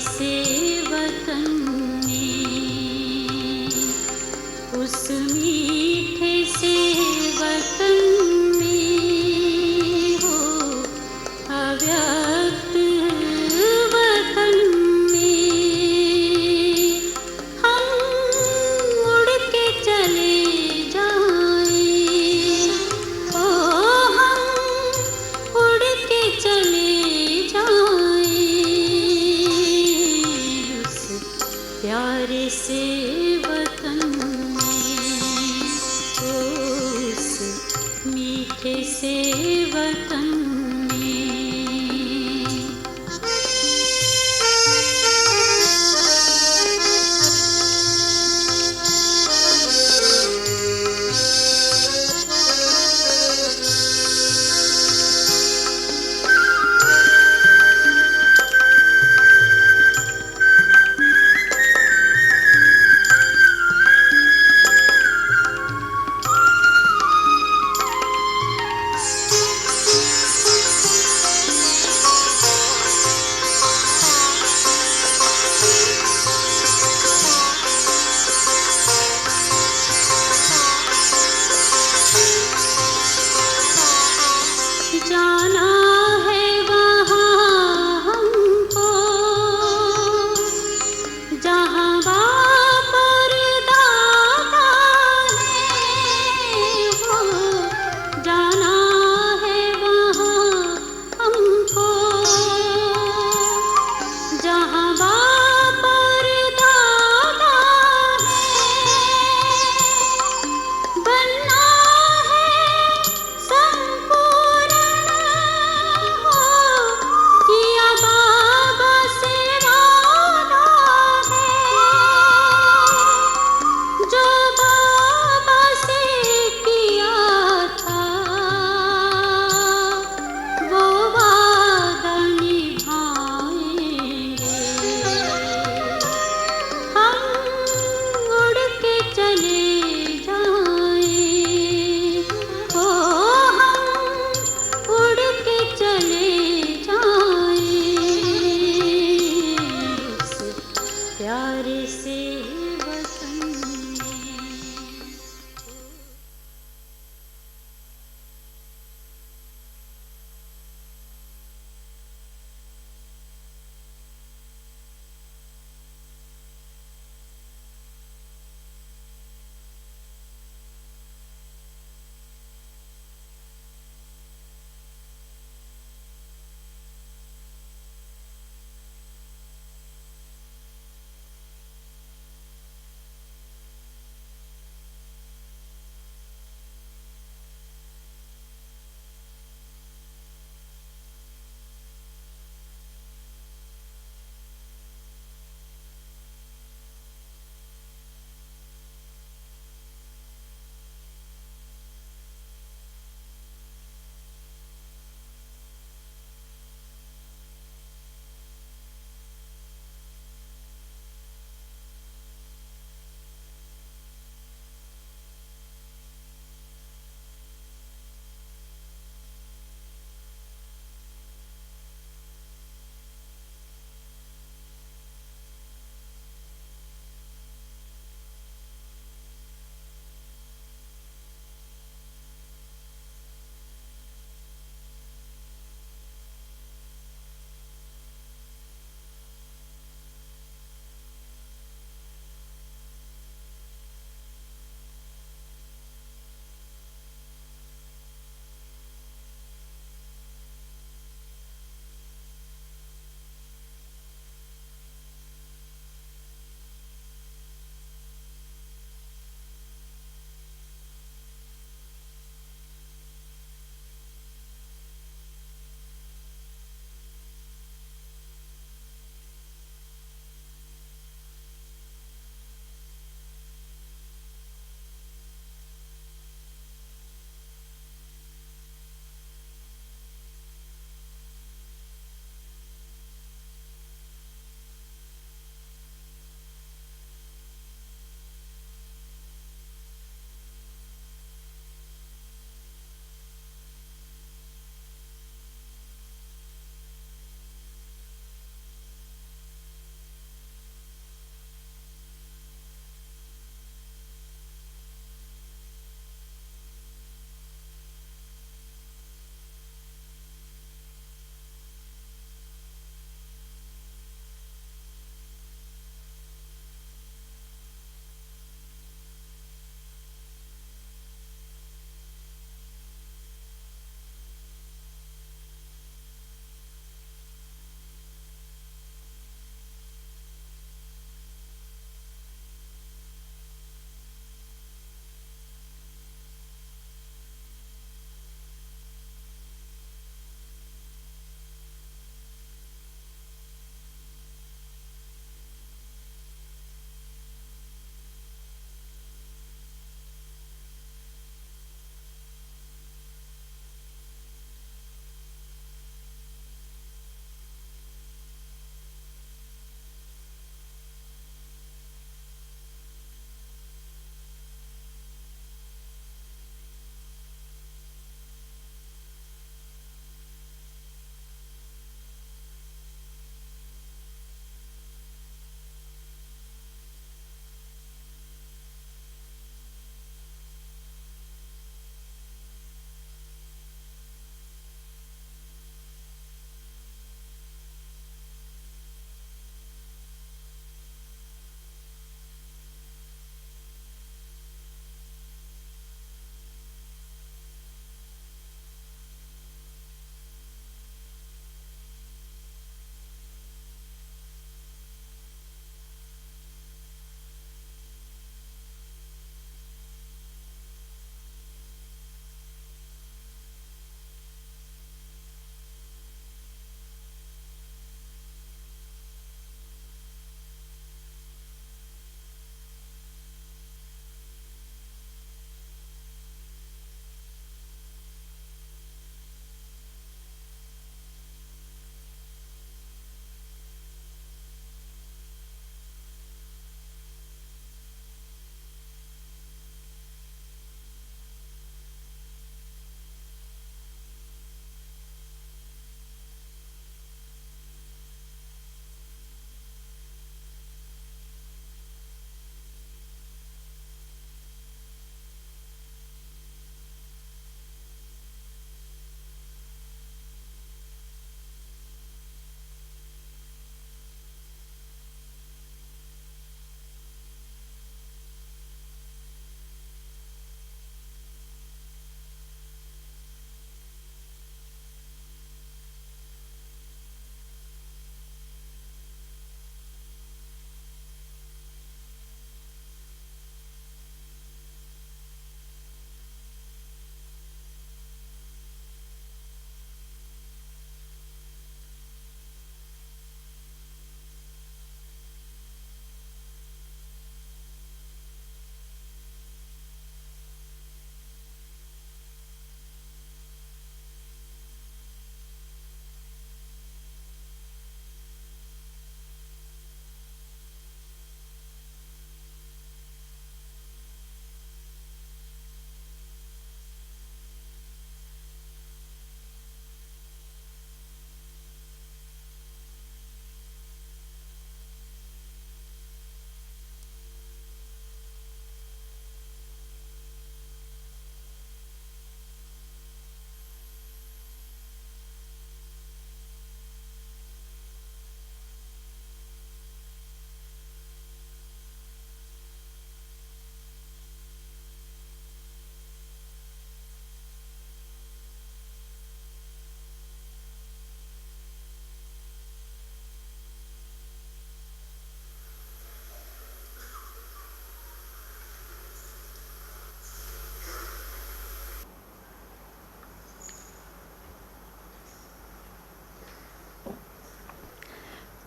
से वतन में, उस मीठे से वतन में हो अव्यक्त वतन में हम उड़ के चले जाएं। ओ हम उड़ के चले जाएं उस प्यारे से वतन में, उस मीठे से वतन में।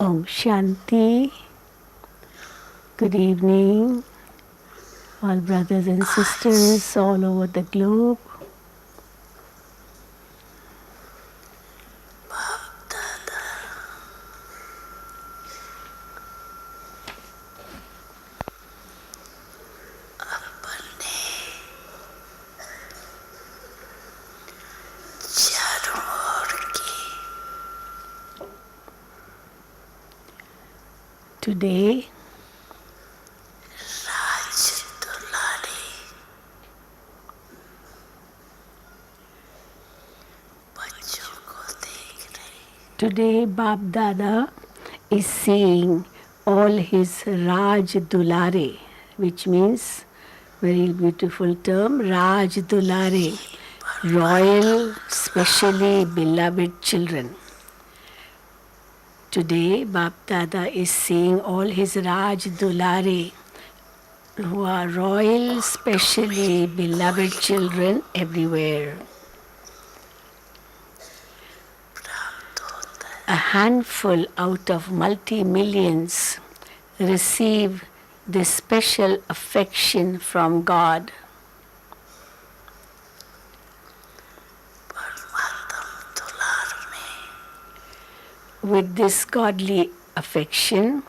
Om Shanti. Good evening, all brothers and sisters all over the globe. Today, Bab Dada is seeing all his Raj Dulare, which means very beautiful term, Raj Dulare, royal, specially beloved children. Today, Bab Dada is seeing all his Raj Dulare, who are royal, specially beloved children everywhere. A handful out of multi-millions receive this special affection from God. With this godly affection,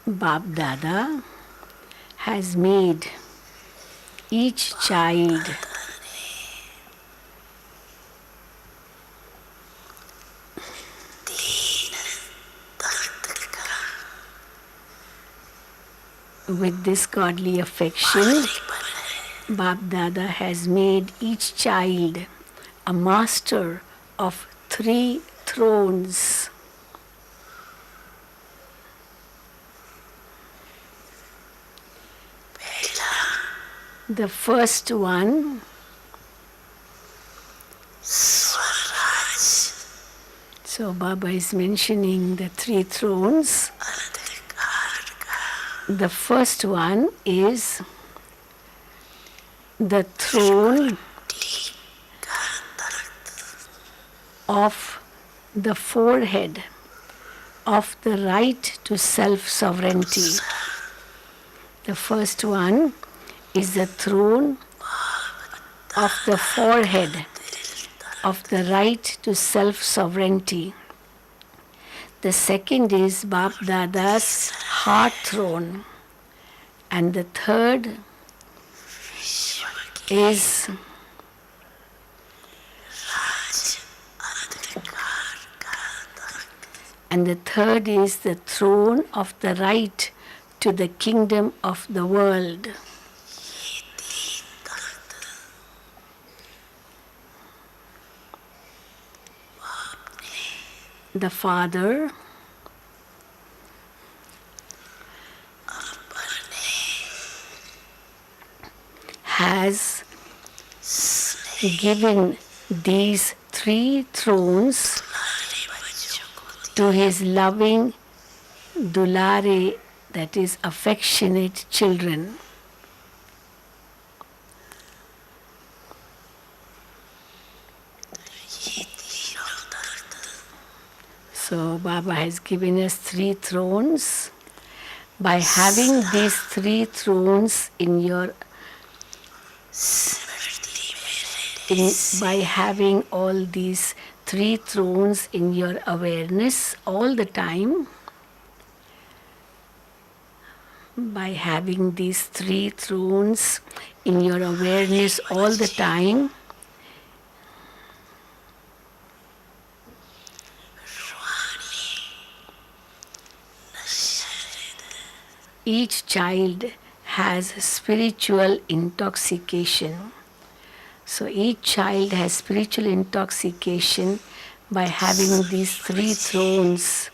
Bab Dada has made each child with this godly affection, Bab Dada has made each child a master of 3 thrones. The first one so Baba is mentioning the 3 thrones. The first one is the throne of the forehead of the right to self-sovereignty. The first one is the throne of the forehead of the right to self-sovereignty. The second is Bab Dada's heart throne. And the third is the throne of the right to the kingdom of the world. The Father has given these 3 thrones to his loving Dulare, that is affectionate children. So Baba has given us 3 thrones. By having these 3 thrones by having all these 3 thrones in your awareness all the time, by having these 3 thrones in your awareness all the time, each child has spiritual intoxication. So each child has spiritual intoxication by having these 3 thrones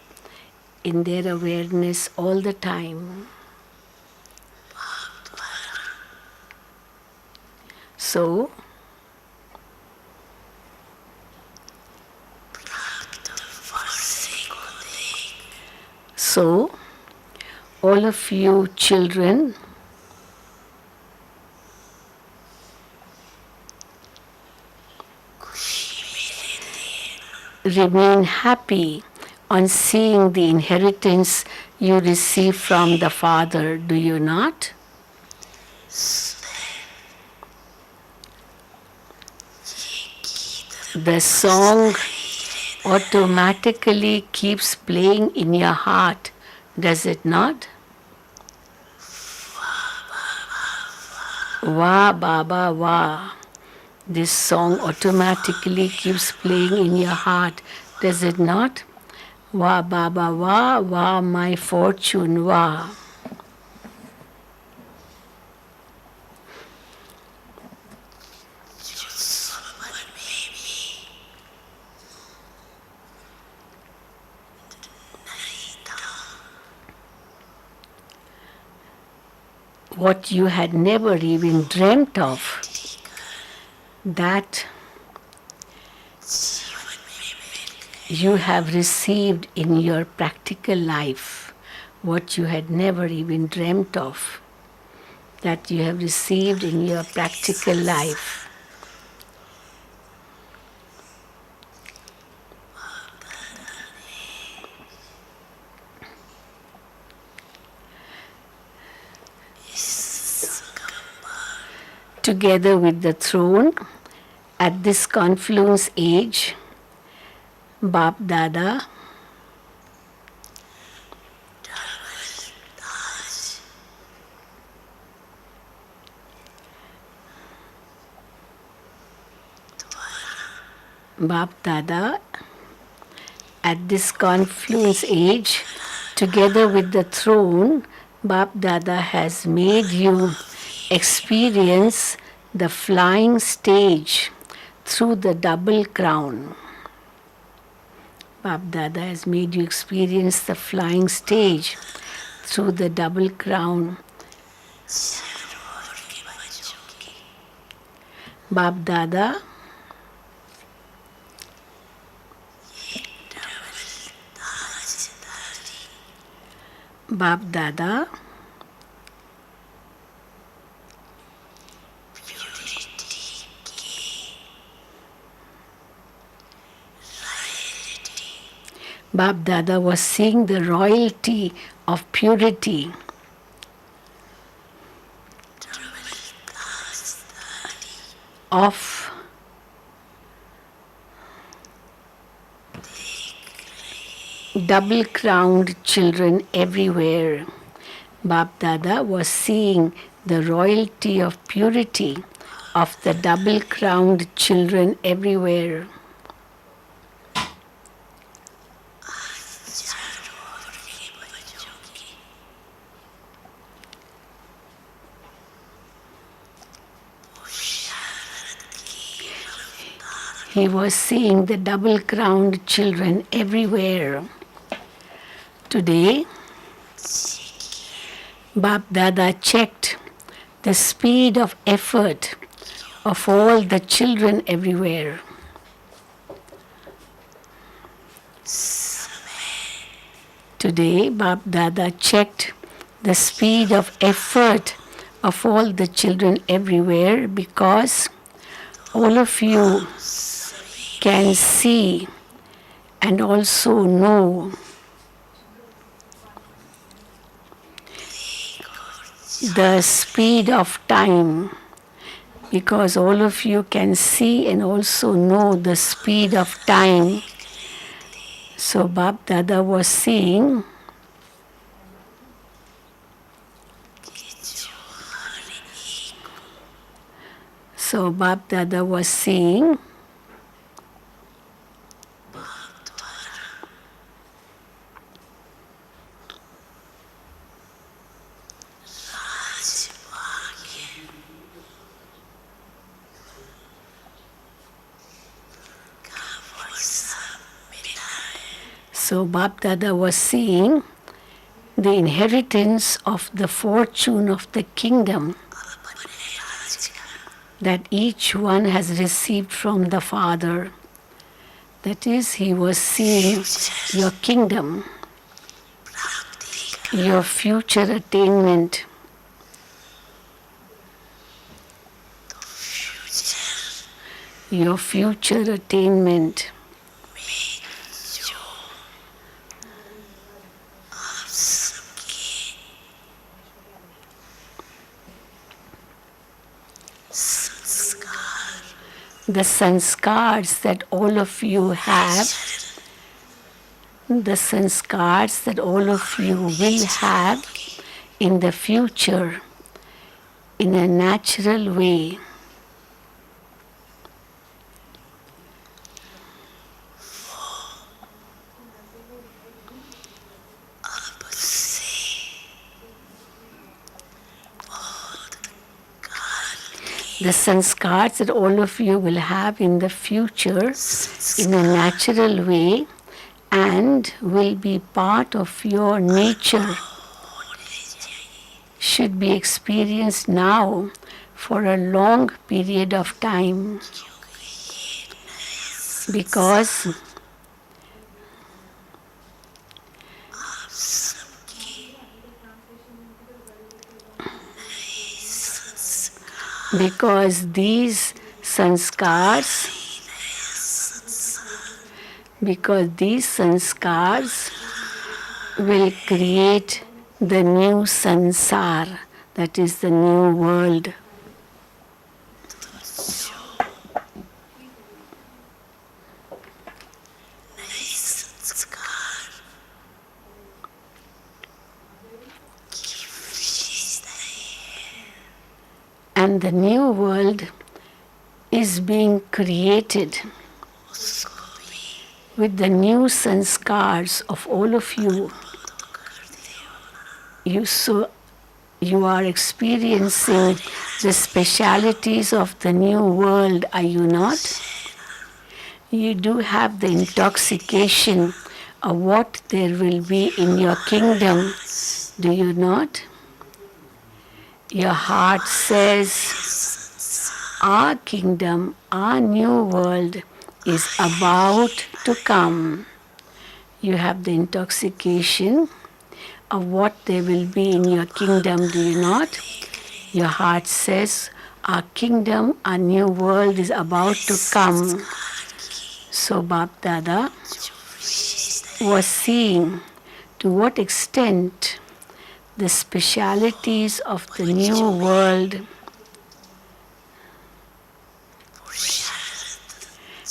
in their awareness all the time. So, So, all of you children, remain happy on seeing the inheritance you receive from the Father, do you not? The song automatically keeps playing in your heart, does it not? Wah Baba Wah. This song automatically keeps playing in your heart, does it not? Wah Baba Wah, Wah my fortune Wah. What you had never even dreamt of, that you have received in your practical life. What you had never even dreamt of, that you have received in your practical life. Together with the throne, at this confluence age, Bap Dada at this confluence age, together with the throne, Bap Dada has made you experience the flying stage through the double crown. Bap Dada has made you experience the flying stage through the double crown. Bap Dada Bap Dada was seeing the royalty of purity. Of double-crowned children everywhere. Bap Dada was seeing the royalty of purity of the double-crowned children everywhere. He was seeing the double-crowned children everywhere. Today, Bap Dada checked the speed of effort of all the children everywhere. Today, Bap Dada checked the speed of effort of all the children everywhere, because all of you can see and also know the speed of time, because all of you can see and also know the speed of time. So Bap Dada was saying, Bap Dada was saying the inheritance of the fortune of the kingdom that each one has received from the Father. That is, he was seeing your kingdom your future attainment, your future attainment. The sanskars that all of you have, the sanskars that all of you will have in the future in a natural way. The sanskars that all of you will have in the future in a natural way and will be part of your nature should be experienced now for a long period of time, because these sanskars will create the new sansar, that is the new world. And the new world is being created with the new sanskars of all of you. You are experiencing the specialities of the new world, are you not? You do have the intoxication of what there will be in your kingdom, do you not? Your heart says, our kingdom, our new world is about to come. You have the intoxication of what there will be in your kingdom, do you not? Your heart says, our kingdom, our new world is about to come. So Bap Dada was seeing to what extent the specialities of the new world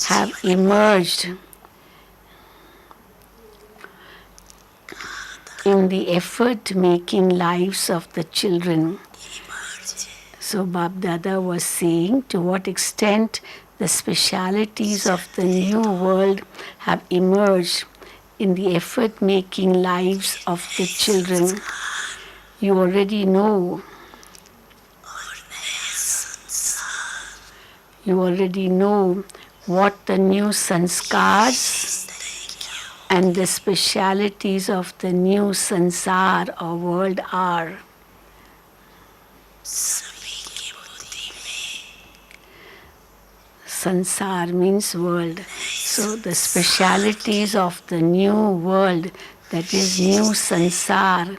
have emerged in the effort-making lives of the children. So Bap Dada was saying to what extent the specialities of the new world have emerged in the effort-making lives of the children. You already know. You already know what the new sanskars and the specialities of the new sansar or world are. Sansar means world. So the specialities of the new world, that is new sansar,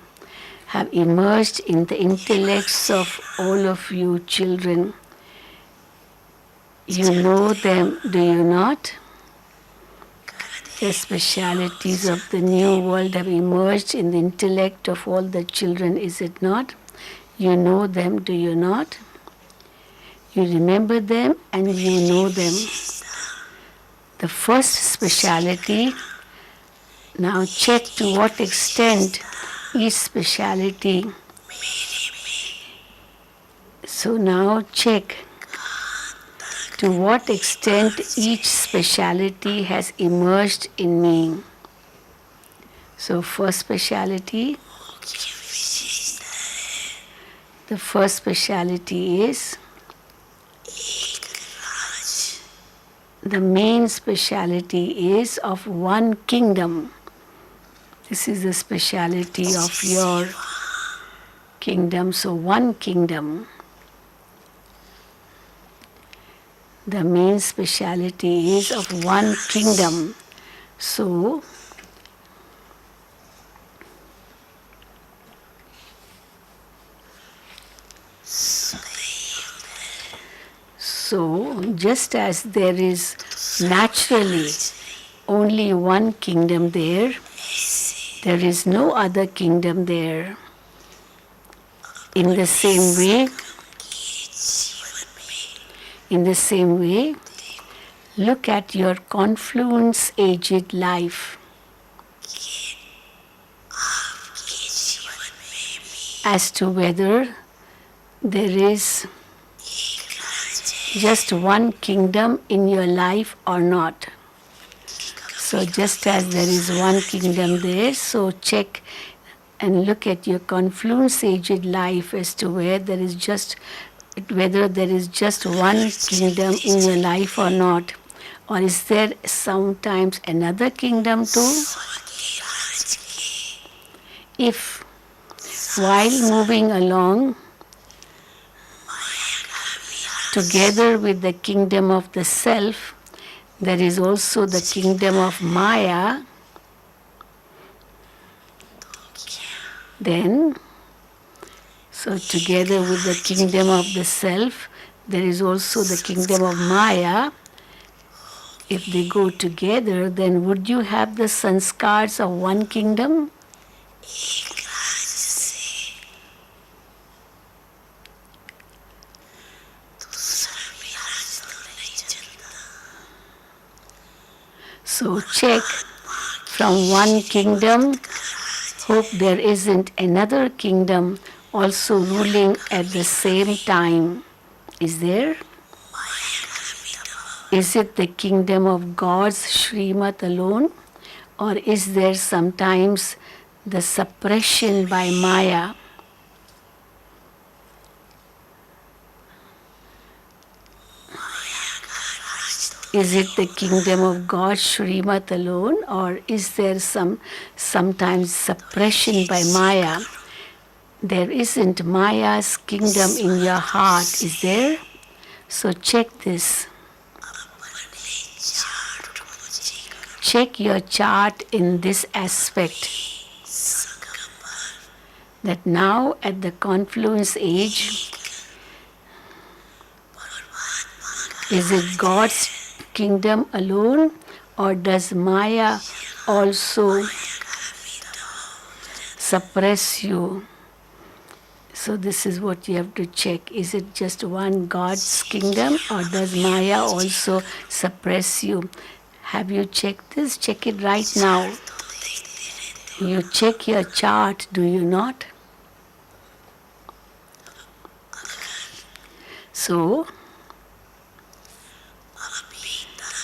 have emerged in the intellects of all of you children. You know them, do you not? The specialities of the new world have emerged in the intellect of all the children, is it not? You know them, do you not? You remember them and you know them. The first speciality, now check to what extent each speciality. So now check to what extent each speciality has emerged in me. So first speciality, the first speciality is the main speciality is of one kingdom. This is the speciality of your kingdom. So one kingdom. The main speciality is of one kingdom. So So, just as there is naturally only one kingdom there, there is no other kingdom there. In the same way, look at your confluence-aged life as to whether there is just one kingdom in your life or not. So just as there is one kingdom there, so check and look at your confluence-aged life as to whether there is just one kingdom in your life or not. Or is there sometimes another kingdom too? If while moving along together with the kingdom of the self, there is also the kingdom of Maya, then, so together with the kingdom of the self, there is also the kingdom of Maya. If they go together, then would you have the sanskars of one kingdom? So check from one kingdom. Hope there isn't another kingdom also ruling at the same time. Is there? Is it the kingdom of God's Srimat alone? Or is there sometimes the suppression by Maya? Is it the kingdom of God's Srimat alone, or is there sometimes suppression by Maya? There isn't Maya's kingdom in your heart, is there? So check this. Check your chart in this aspect. That now at the confluence age, is it God's kingdom alone, or does Maya also suppress you? So this is what you have to check. Is it just one God's kingdom, or does Maya also suppress you? Have you checked this? Check it right now. You check your chart, do you not? So,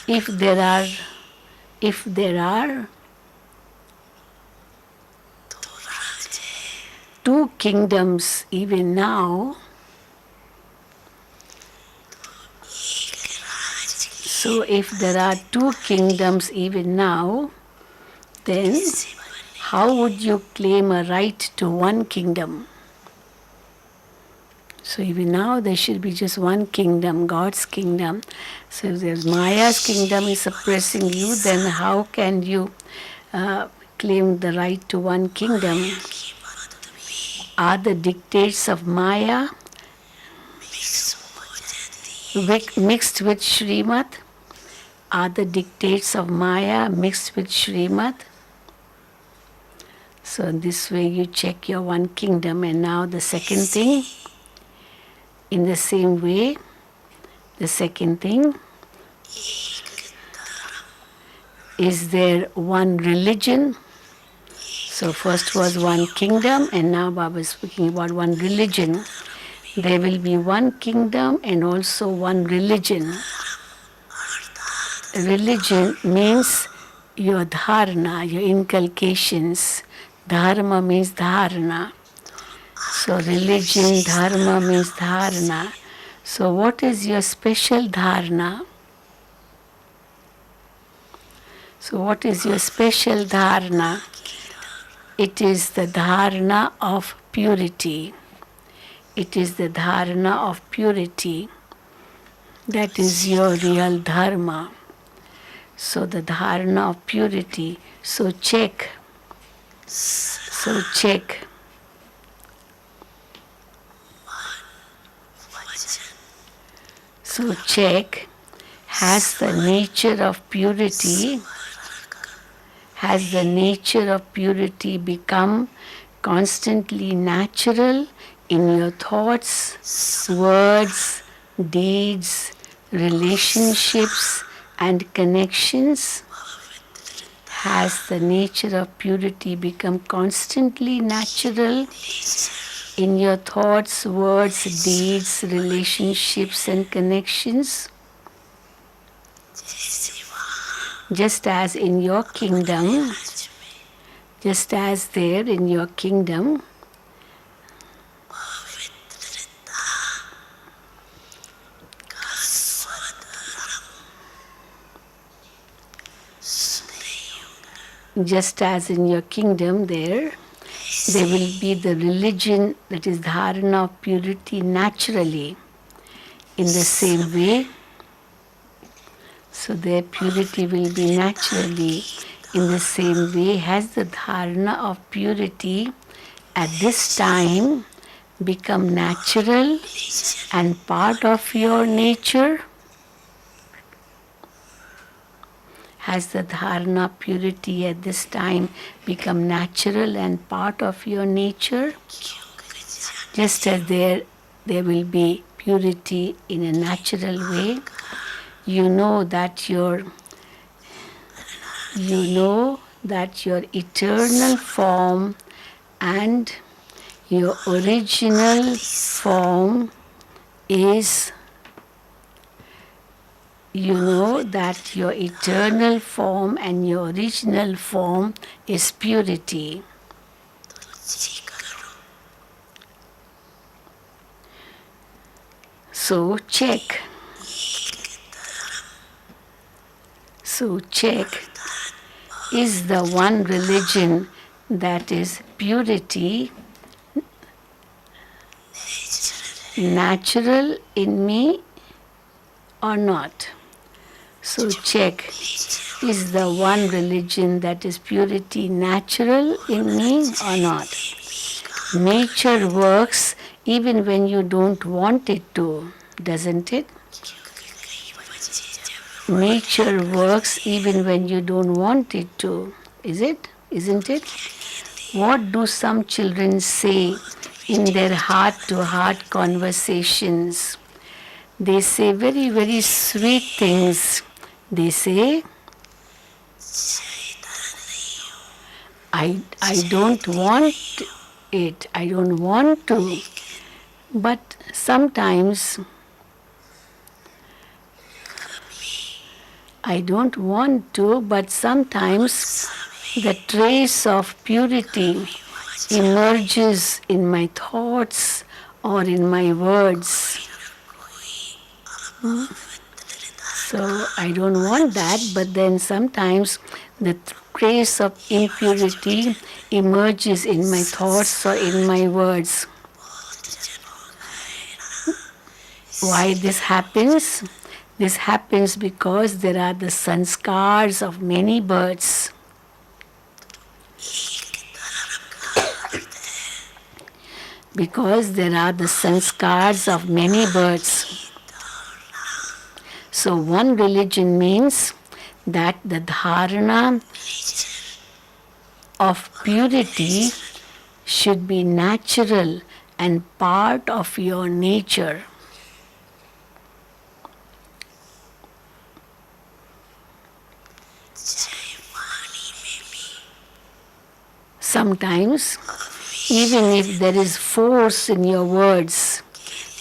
if there are two kingdoms even now, so if there are two kingdoms even now, then how would you claim a right to one kingdom? So even now there should be just one kingdom, God's kingdom. So if there's Maya's kingdom is suppressing you, then how can you claim the right to one kingdom? Are the dictates of Maya mixed with Srimat? Are the dictates of Maya mixed with Srimat? So this way you check your one kingdom. And now the second thing, in the same way, the second thing, is there one religion? So first was one kingdom, and now Baba is speaking about one religion. There will be one kingdom and also one religion. Religion means your dharana, your inculcations. Dharma means dharana. So religion, dharma means dharana. So what is your special dharana? So what is your special dharana? It is the dharana of purity. It is the dharana of purity. That is your real dharma. So the dharana of purity. So check. So check. So check, has the nature of purity, has the nature of purity become constantly natural in your thoughts, words, deeds, relationships, and connections? Has the nature of purity become constantly natural in your thoughts, words, deeds, relationships, and connections? Just as in your kingdom, just as there in your kingdom, just as in your kingdom there will be the religion that is dharana of purity naturally. In the same way, so their purity will be naturally. In the same way, has the dharana of purity at this time become natural and part of your nature? Has the dharana of purity at this time become natural and part of your nature? Just as there will be purity in a natural way, you know that your eternal form and your original form is, you know that your eternal form and your original form is purity. So check. Is the one religion that is purity natural in me or not? So check, is the one religion that is purity natural in me or not? Nature works even when you don't want it to, doesn't it? Nature works even when you don't want it to, isn't it? What do some children say in their heart-to-heart conversations? They say very, very sweet things. They say, I don't want it, I don't want to. But sometimes I don't want to, but sometimes the trace of purity emerges in my thoughts or in my words. So I don't want that, but then sometimes the trace of impurity emerges in my thoughts or in my words. Why this happens? This happens because there are the sanskars of many births. Because there are the sanskars of many births. So one religion means that the dharana of purity should be natural and part of your nature. Sometimes, even if there is force in your words,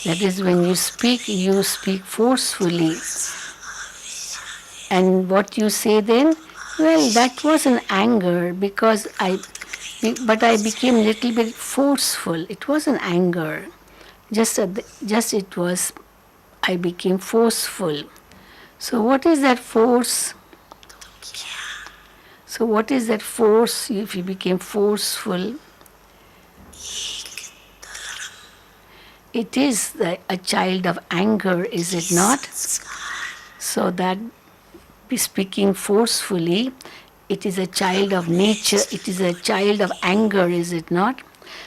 that is when you speak forcefully. And what you say then? Well, that was an anger because I became a little bit forceful. It wasn't anger. I became forceful. So what is that force? So what is that force if you became forceful? It is a child of anger, is it not? So that speaking forcefully, it is a child of nature, it is a child of anger, is it not?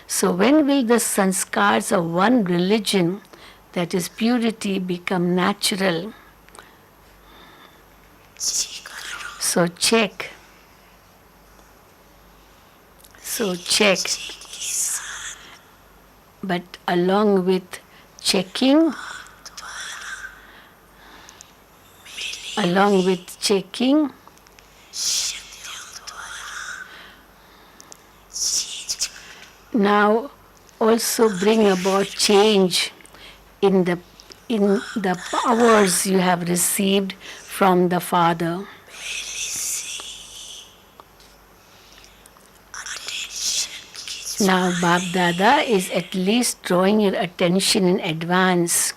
So when will the sanskars of one religion, that is purity, become natural. So check. But along with checking, now also bring about change in the powers you have received from the Father. Now Bab Dada is at least drawing your attention in advance.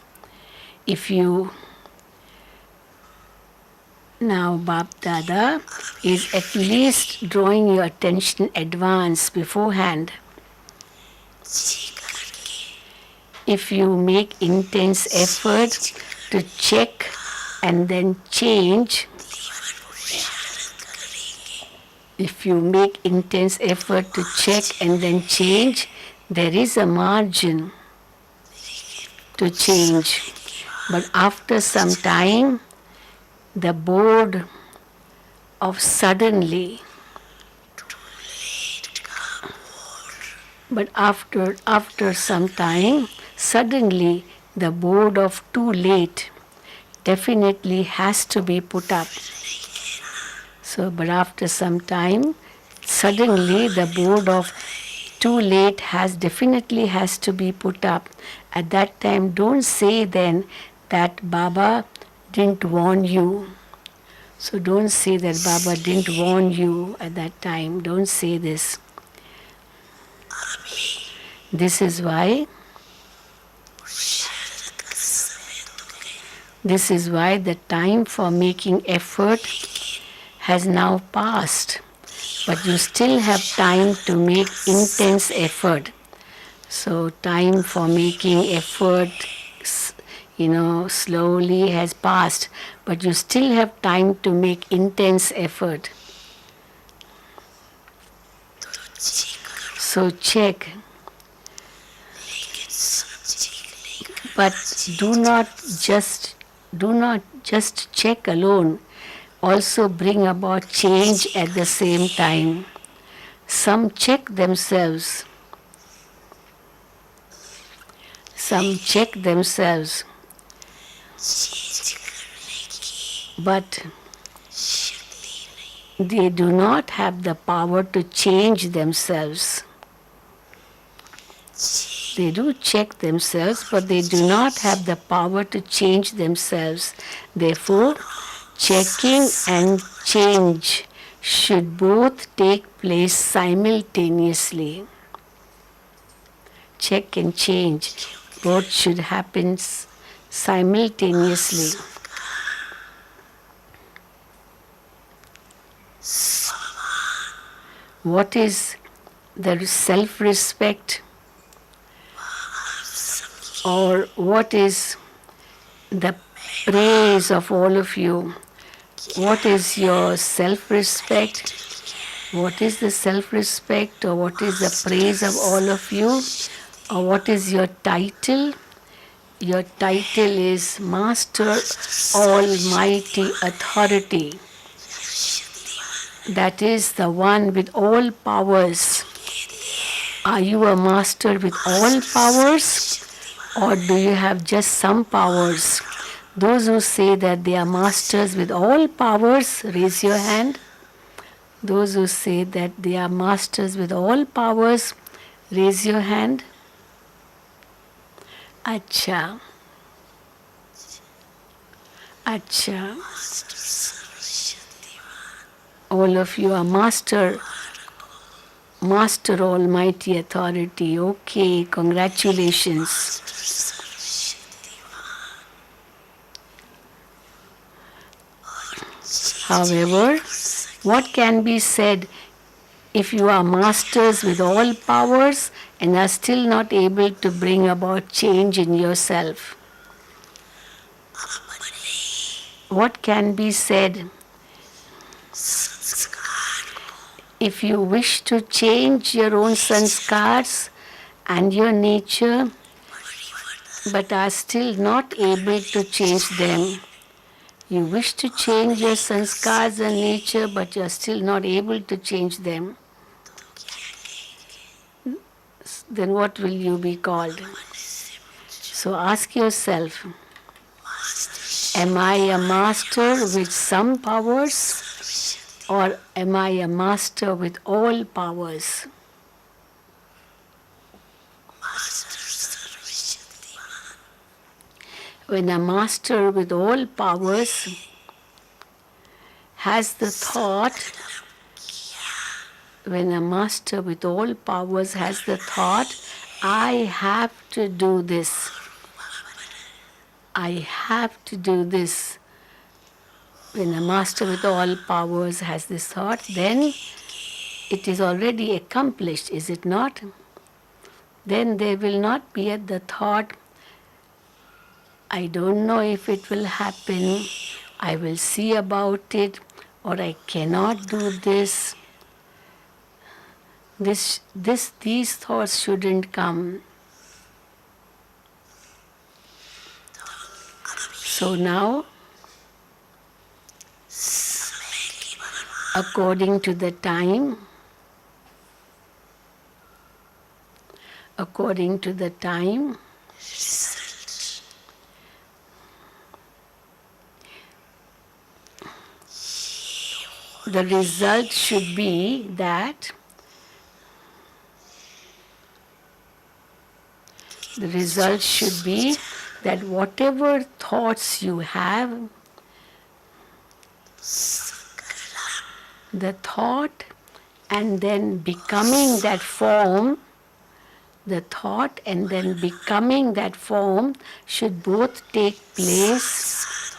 Now Bab Dada is at least drawing your attention in advance beforehand. If you make intense effort to check and then change, there is a margin to change. But after some time, the board of suddenly, suddenly the board of too late definitely has to be put up. But after some time, suddenly the board of too late definitely has to be put up. At that time, don't say then that Baba didn't warn you. So don't say that Baba didn't warn you at that time. Don't say this. This is why the time for making effort has now passed. But you still have time to make intense effort. So time for making effort, slowly has passed. But you still have time to make intense effort. So check. But do not just check alone. Also bring about change at the same time. Some check themselves. But they do not have the power to change themselves. They do check themselves, but they do not have the power to change themselves. Therefore, checking and change should both take place simultaneously. Check and change, both should happen simultaneously. What is the self-respect, or what is the praise of all of you? What is your self-respect? What is the self-respect, or what is the praise of all of you? Or what is your title? Your title is Master Almighty Authority. That is the one with all powers. Are you a master with all powers, or do you have just some powers? Those who say that they are masters with all powers, raise your hand. Those who say that they are masters with all powers, raise your hand. Acha. All of you are Master Almighty Authority. Okay, congratulations. However, what can be said if you are masters with all powers and are still not able to bring about change in yourself? What can be said if you wish to change your own sanskars and your nature, but are still not able to change them. You wish to change your sanskars and nature, but you are still not able to change them. Then what will you be called? So ask yourself, am I a master with some powers, or am I a master with all powers? When a master with all powers has the thought, when a master with all powers has the thought, I have to do this, I have to do this. When a master with all powers has this thought, then it is already accomplished, is it not? Then there will not be at the thought, I don't know if it will happen, I will see about it, or I cannot do this. These thoughts shouldn't come. So now, according to the time, the result should be that whatever thoughts you have, the thought and then becoming that form, should both take place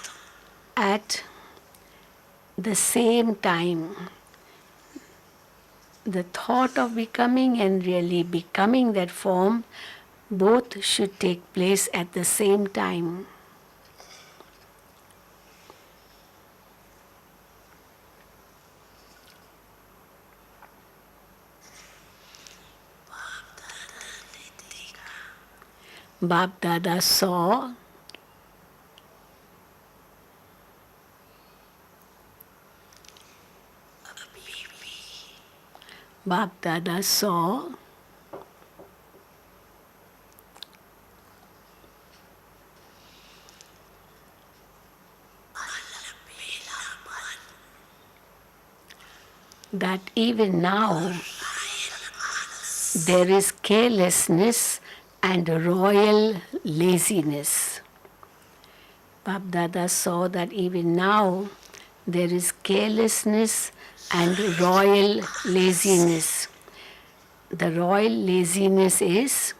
at the same time. The thought of becoming and really becoming that form, both should take place at the same time. Bap Dada saw that even now there is carelessness and royal laziness. Bap Dada saw that even now there is carelessness and royal laziness. The royal laziness is,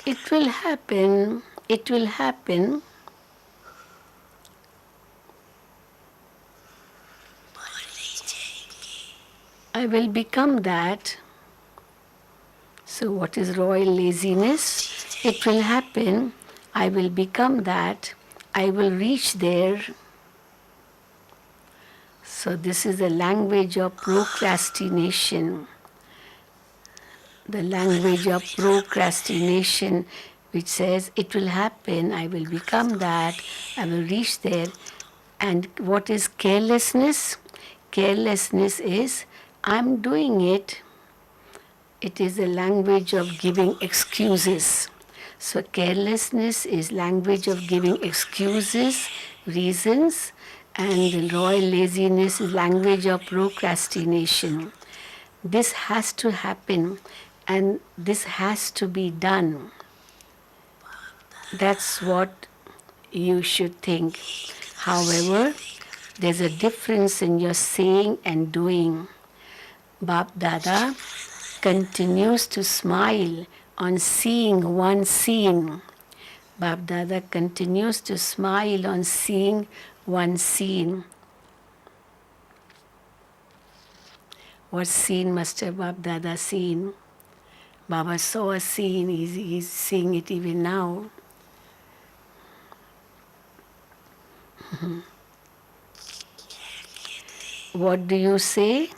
it will happen, I will become that. So what is royal laziness? It will happen, I will become that, I will reach there. So this is the language of procrastination. The language of procrastination, which says it will happen, I will become that, I will reach there. And what is carelessness? Carelessness is, I'm doing it. It is the language of giving excuses. So carelessness is language of giving excuses, reasons, and the royal laziness is language of procrastination. This has to happen and this has to be done. That's what you should think. However, there's a difference in your saying and doing. Bap Dada continues to smile on seeing one scene. Bap Dada continues to smile on seeing one scene. What scene must have Bap Dada seen? Baba saw a scene, he's seeing it even now. What do you say?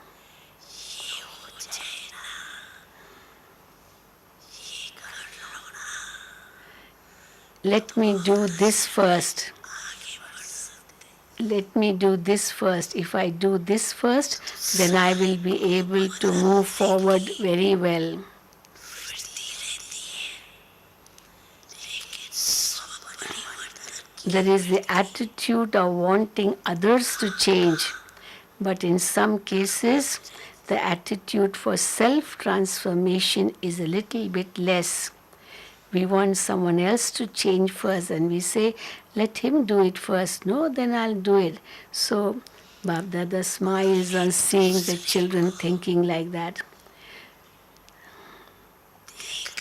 let me do this first. Let me do this first. If I do this first, then I will be able to move forward very well. There is the attitude of wanting others to change, but in some cases, the attitude for self-transformation is a little bit less. We want someone else to change first, and we say, let him do it first. No, then I'll do it. So, Bab Dada smiles on seeing the children thinking like that.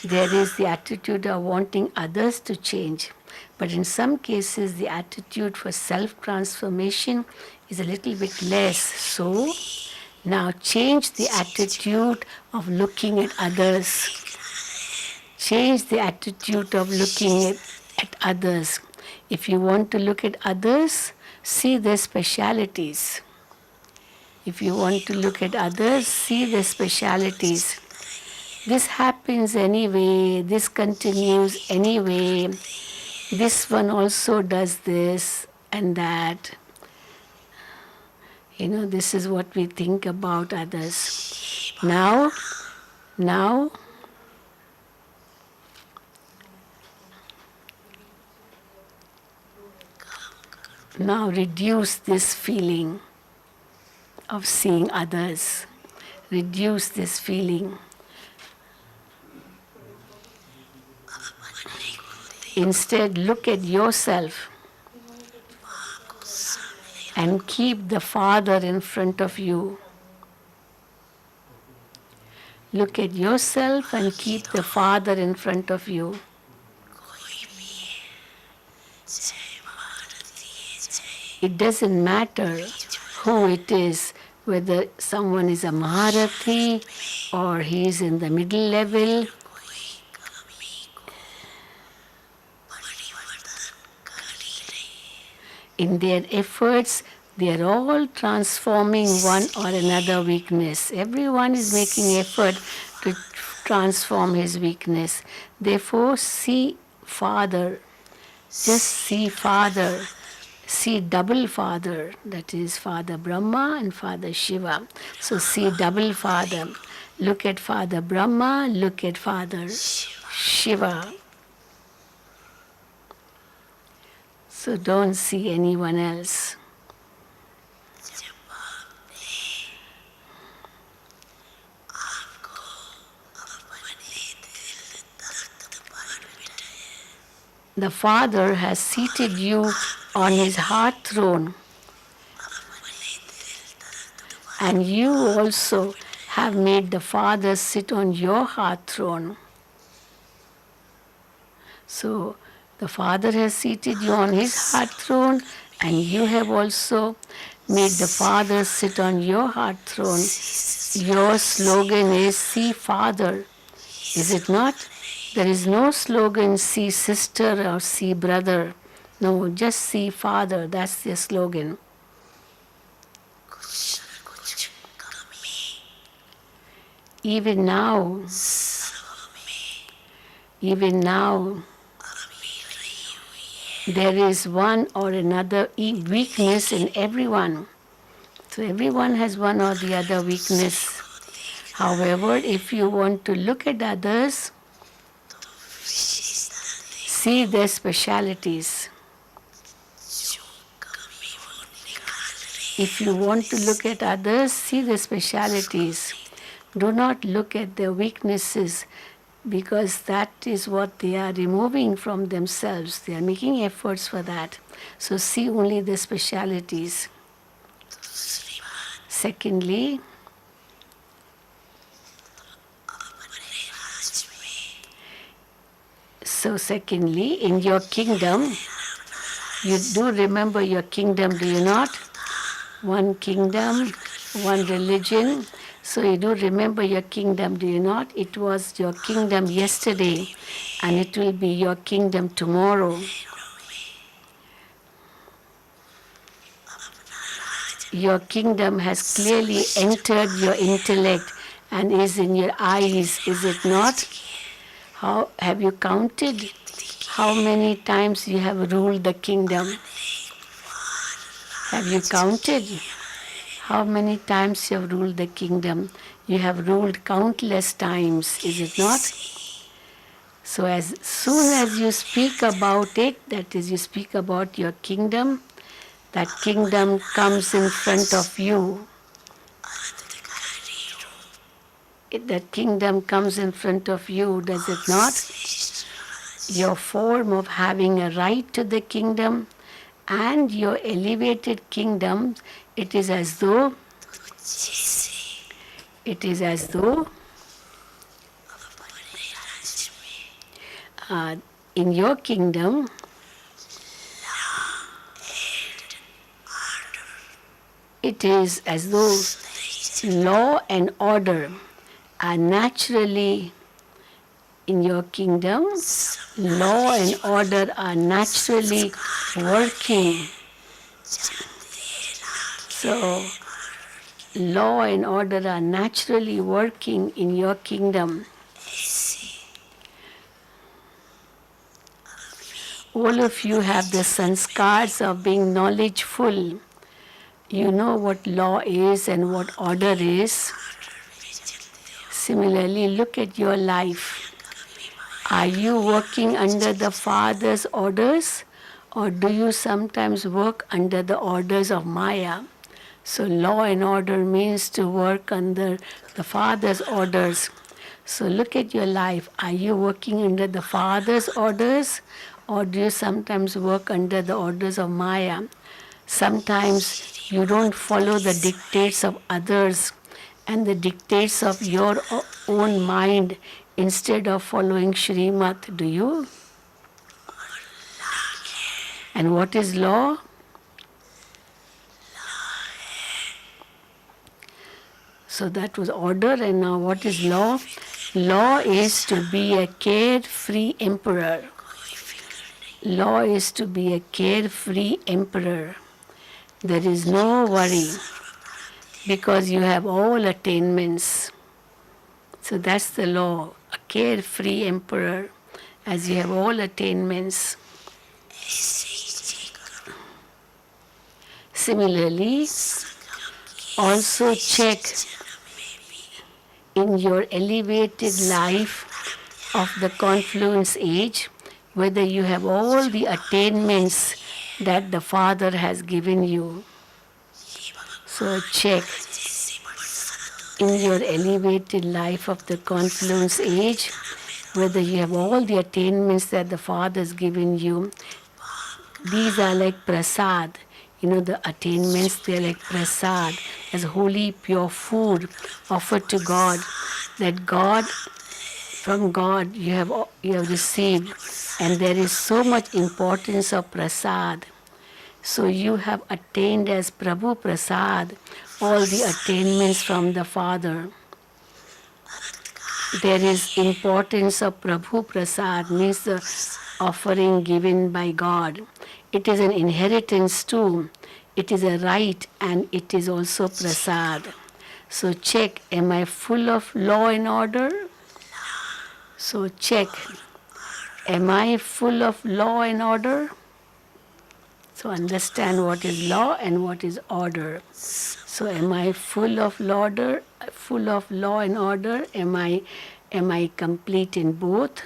There is the attitude of wanting others to change. But in some cases, the attitude for self-transformation is a little bit less. So, now change the attitude of looking at others. Change the attitude of looking at others. If you want to look at others, see their specialities. If you want to look at others, see their specialities. This happens anyway, this continues anyway, this one also does this and that. This is what we think about others. Now, reduce this feeling of seeing others. Reduce this feeling. Instead, look at yourself and keep the Father in front of you. Look at yourself and keep the Father in front of you. It doesn't matter who it is, whether someone is a Maharathi or he is in the middle level. In their efforts, they are all transforming one or another weakness. Everyone is making effort to transform his weakness. Therefore, see Father. Just see Father. See double Father. That is Father Brahma and Father Shiva. So see double Father. Look at Father Brahma, look at Father Shiva. So don't see anyone else. The Father has seated you on his heart throne, and you also have made the Father sit on your heart throne. So the Father has seated you on his heart throne, and you have also made the Father sit on your heart throne. Your slogan is See Father, is it not? There is no slogan See Sister or See Brother. No, just See Father, that's the slogan. Even now, there is one or another weakness in everyone. So everyone has one or the other weakness. However, if you want to look at others, see their specialities. If you want to look at others, see their specialities. Do not look at their weaknesses, because that is what they are removing from themselves. They are making efforts for that. So see only the specialities. Secondly, in your kingdom, you do remember your kingdom, do you not? One kingdom, one religion. So you do remember your kingdom, do you not? It was your kingdom yesterday, and it will be your kingdom tomorrow. Your kingdom has clearly entered your intellect and is in your eyes, is it not? How have you counted How many times you have ruled the kingdom? Have you counted? How many times you have ruled the kingdom? You have ruled countless times, is it not? So as soon as you speak about it, that is, you speak about your kingdom, that kingdom comes in front of you. That kingdom comes in front of you, does it not? Your form of having a right to the kingdom and your elevated kingdom, it is as though uh, in your kingdom it is as though law and order are naturally in your kingdom. Law and order are naturally working. So, law and order are naturally working in your kingdom. All of you have the sanskars of being knowledgeful. You know what law is and what order is. Similarly, look at your life. Are you working under the Father's orders, or do you sometimes work under the orders of Maya? So law and order means to work under the Father's orders. So look at your life. Are you working under the Father's orders, or do you sometimes work under the orders of Maya? Sometimes you don't follow the dictates of others and the dictates of your own mind instead of following Shrimat, do you? And what is law? So that was order, and now what is law? Law is to be a carefree emperor. Law is to be a carefree emperor. There is no worry because you have all attainments. So that's the law, a carefree emperor, as you have all attainments. Similarly, also check in your elevated life of the confluence age whether you have all the attainments that the Father has given you. So check in your elevated life of the confluence age whether you have all the attainments that the Father has given you. These are like prasad. You know, the attainments, they're like prasad, as holy, pure food offered to God, that God, from God, you have received. And there is so much importance of prasad. So you have attained as Prabhu Prasad all the attainments from the Father. There is importance of Prabhu Prasad, means the offering given by God. It is an inheritance too. It is a right and it is also prasad. So check, am I full of law and order? So check, am I full of law and order? So understand what is law and what is order. So am I full of law and order? Am I complete in both?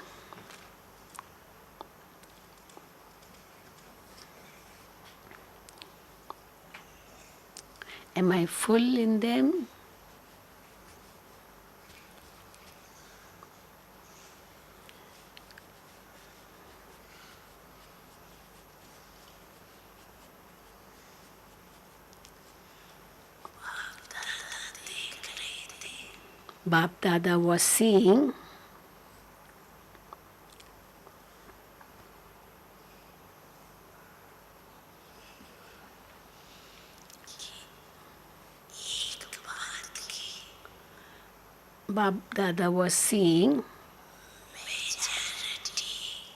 Am I full in them? Bap Dada was seeing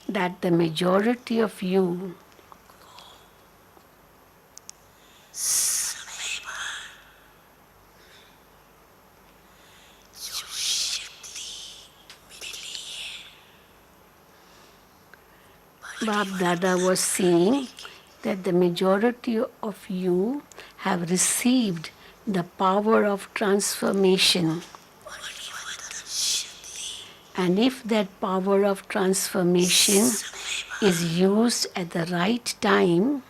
that the majority of you Bab Dada was saying that the majority of you have received the power of transformation. And if that power of transformation is used at the right time,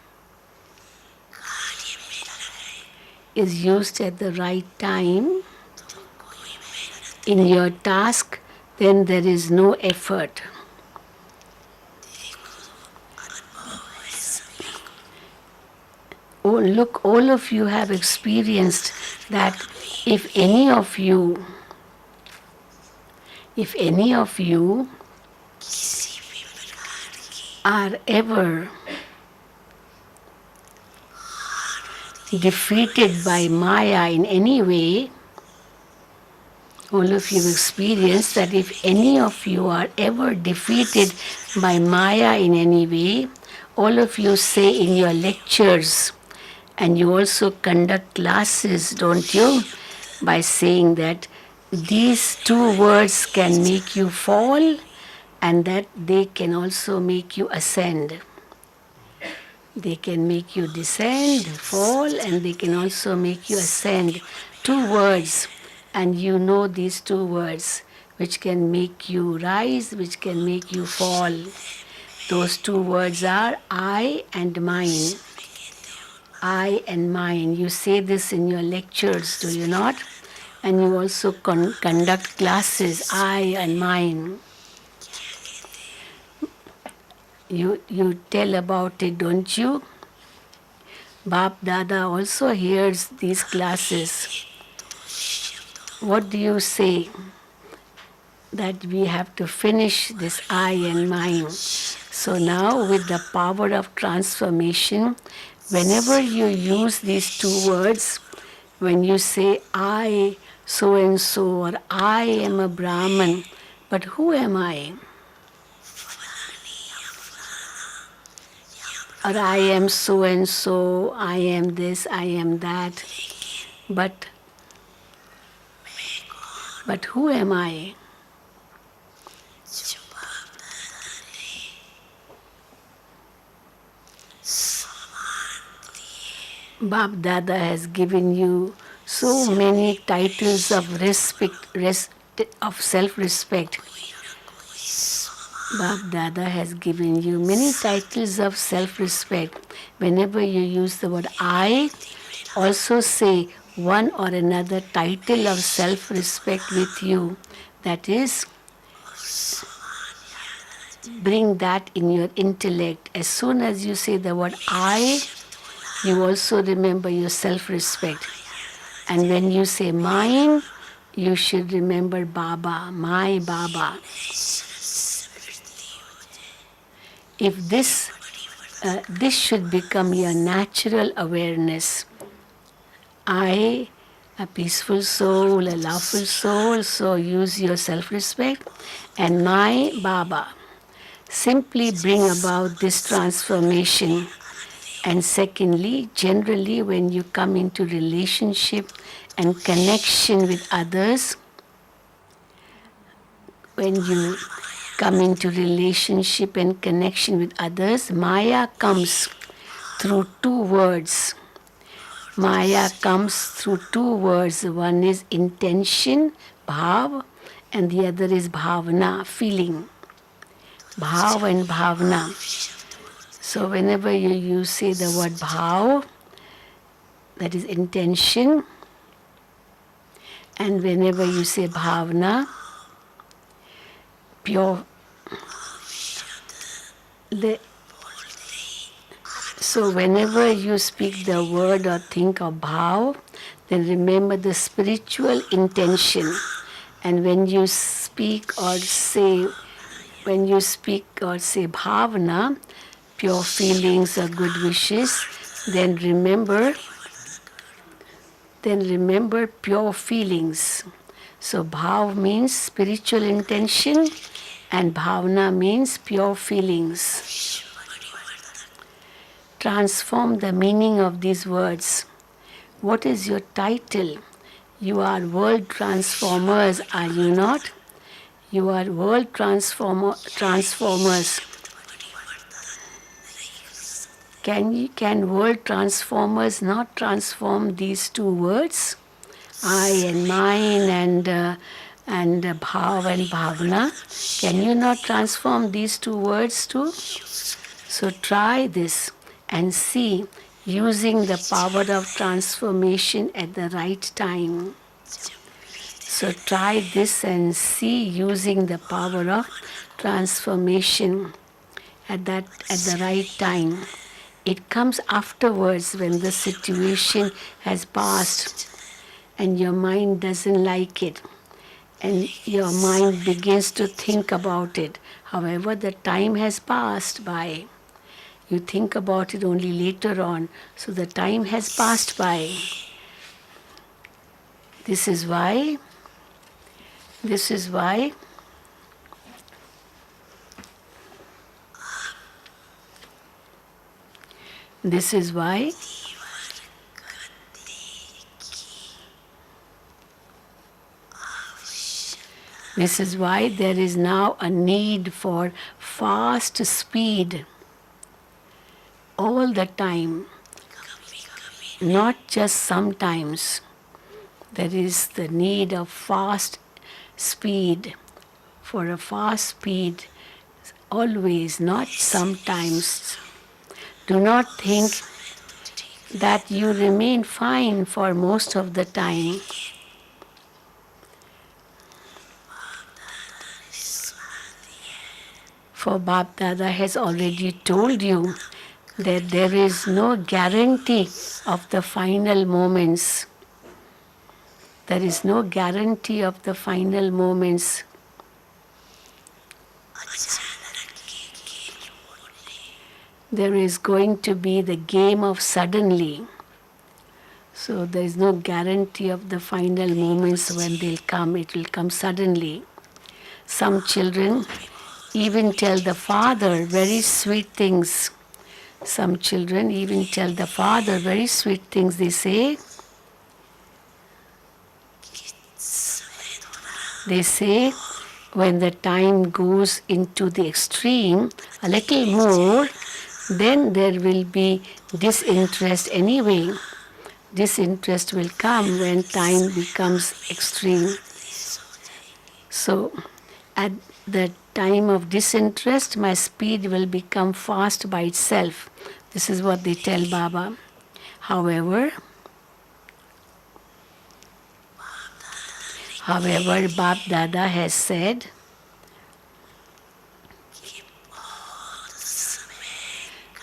in your task, then there is no effort. Oh, look, all of you have experienced that if any of you are ever defeated by Maya in any way, all of you experience that if any of you are ever defeated by Maya in any way, all of you say in your lectures, and you also conduct classes, don't you? By saying that these two words can make you fall and that they can also make you ascend. They can make you descend, fall, and they can also make you ascend. Two words, and you know these two words, which can make you rise, which can make you fall. Those two words are I and mine. I and mine. You say this in your lectures, do you not? And you also conduct classes, I and mine. You tell about it, don't you? Bap Dada also hears these classes. What do you say? That we have to finish this I and mine. So now with the power of transformation, whenever you use these two words, when you say I so and so or I am a Brahman, but who am I? Or I am so and so, I am this, I am that. But who am I? Bap Dada has given you so many titles of of self-respect. Bap Dada has given you many titles of self-respect. Whenever you use the word I, also say one or another title of self-respect with you. That is, bring that in your intellect. As soon as you say the word I, you also remember your self-respect. And when you say mine, you should remember Baba, my Baba. If this should become your natural awareness. I, a peaceful soul, a loveful soul, so use your self-respect. And my Baba. Simply bring about this transformation. And secondly, generally when you come into relationship and connection with others, when you come into relationship and connection with others, Maya comes through two words. Maya comes through two words. One is intention, bhav, and the other is bhavana, feeling. Bhav and bhavana. So whenever you say the word bhav, that is intention, and whenever you say bhavana, pure. So whenever you speak the word or think of bhav, then remember the spiritual intention. And when you speak or say bhavana, pure feelings or good wishes, then remember pure feelings. So bhav means spiritual intention and bhavana means pure feelings. Transform the meaning of these words. What is your title? You are world transformers, are you not? You are world transformers. Can world transformers not transform these two words? I and mine and bhav and bhavna. Can you not transform these two words too? So try this and see using the power of transformation at the right time. So try this and see using the power of transformation at the right time. It comes afterwards when the situation has passed and your mind doesn't like it and your mind begins to think about it. However, the time has passed by. You think about it only later on. So the time has passed by. This is why This is why This is why there is now a need for fast speed all the time, not just sometimes. There is the need of fast speed, for a fast speed always, not sometimes. Do not think that you remain fine for most of the time. For Bap Dada has already told you that there is no guarantee of the final moments. There is no guarantee of the final moments. There is going to be the game of suddenly. So there is no guarantee of the final moments when they'll come. It will come suddenly. Some children even tell the father very sweet things. Some children even tell the father very sweet things. They say when the time goes into the extreme, a little more, then there will be disinterest anyway. Disinterest will come when time becomes extreme. So at the time of disinterest, my speed will become fast by itself. This is what they tell Baba. However, Bap Dada has said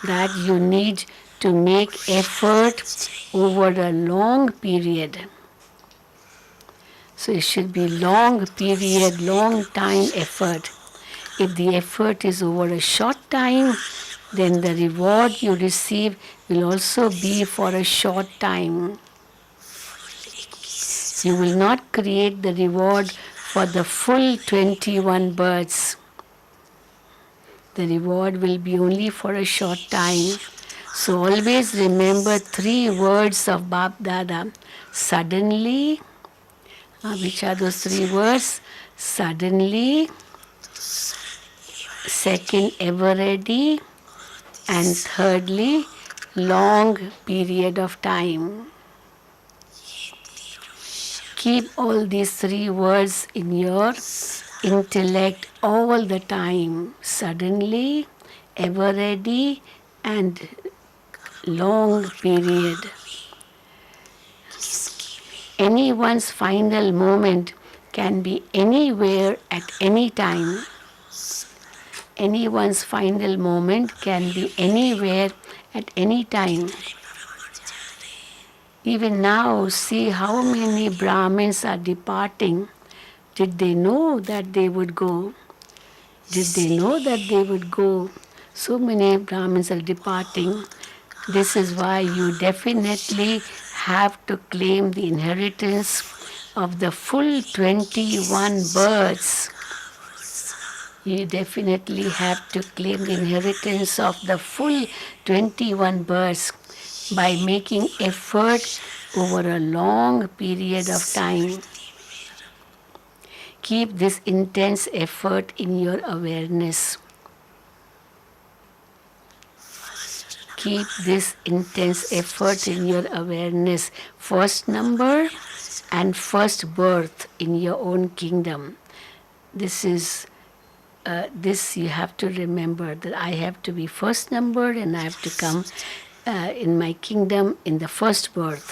that you need to make effort over a long period. So it should be long period, long time effort. If the effort is over a short time, then the reward you receive will also be for a short time. You will not create the reward for the full 21 births. The reward will be only for a short time. So always remember 3 words of Bap Dada. Suddenly, which are those 3 words? Suddenly, second, ever ready, and thirdly, long period of time. Keep all these 3 words in your intellect all the time. Suddenly, ever ready, and long period. Anyone's final moment can be anywhere at any time. Anyone's final moment can be anywhere at any time. Even now, see how many Brahmins are departing. Did they know that they would go? Did they know that they would go? So many Brahmins are departing. This is why you definitely have to claim the inheritance of the full 21 births. You definitely have to claim the inheritance of the full 21 births by making effort over a long period of time. Keep this intense effort in your awareness. keep this intense effort in your awareness. First number and first birth in your own kingdom. This is this you have to remember, that I have to be first number and I have to come in my kingdom in the first birth.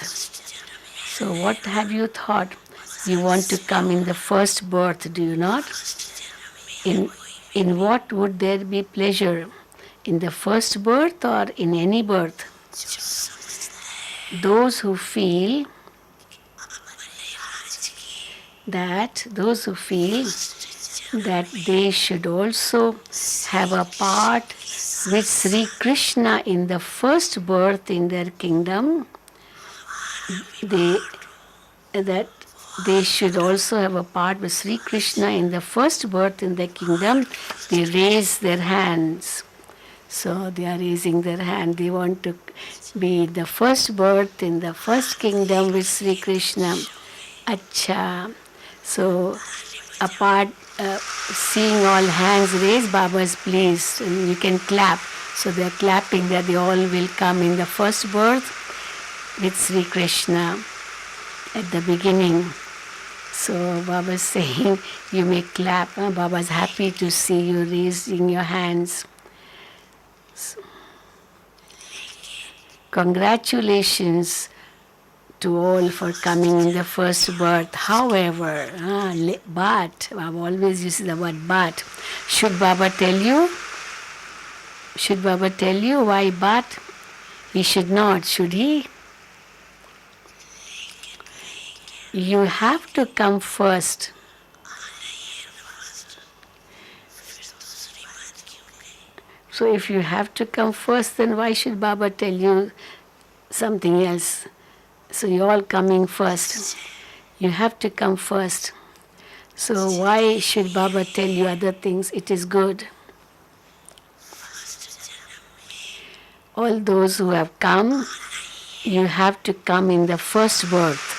So what have you thought? You want to come in the first birth, do you not? In what would there be pleasure? In the first birth or in any birth? Those who feel that they should also have a part with Sri Krishna in the first birth in their kingdom, that they should also have a part with Sri Krishna in the first birth in the kingdom, they raise their hands. So they are raising their hand. They want to be the first birth in the first kingdom with Sri Krishna. Acha. So apart, seeing all hands raised, Baba is pleased, and you can clap. So they are clapping that they all will come in the first birth with Sri Krishna at the beginning. So Baba is saying, you may clap. Baba is happy to see you raising your hands. So, congratulations to all for coming in the first birth. However, but, Baba always uses the word but. Should Baba tell you? Should Baba tell you why but? He should not, should he? You have to come first. So if you have to come first, then why should Baba tell you something else? So you're all coming first. You have to come first. So why should Baba tell you other things? It is good. All those who have come, you have to come in the first birth.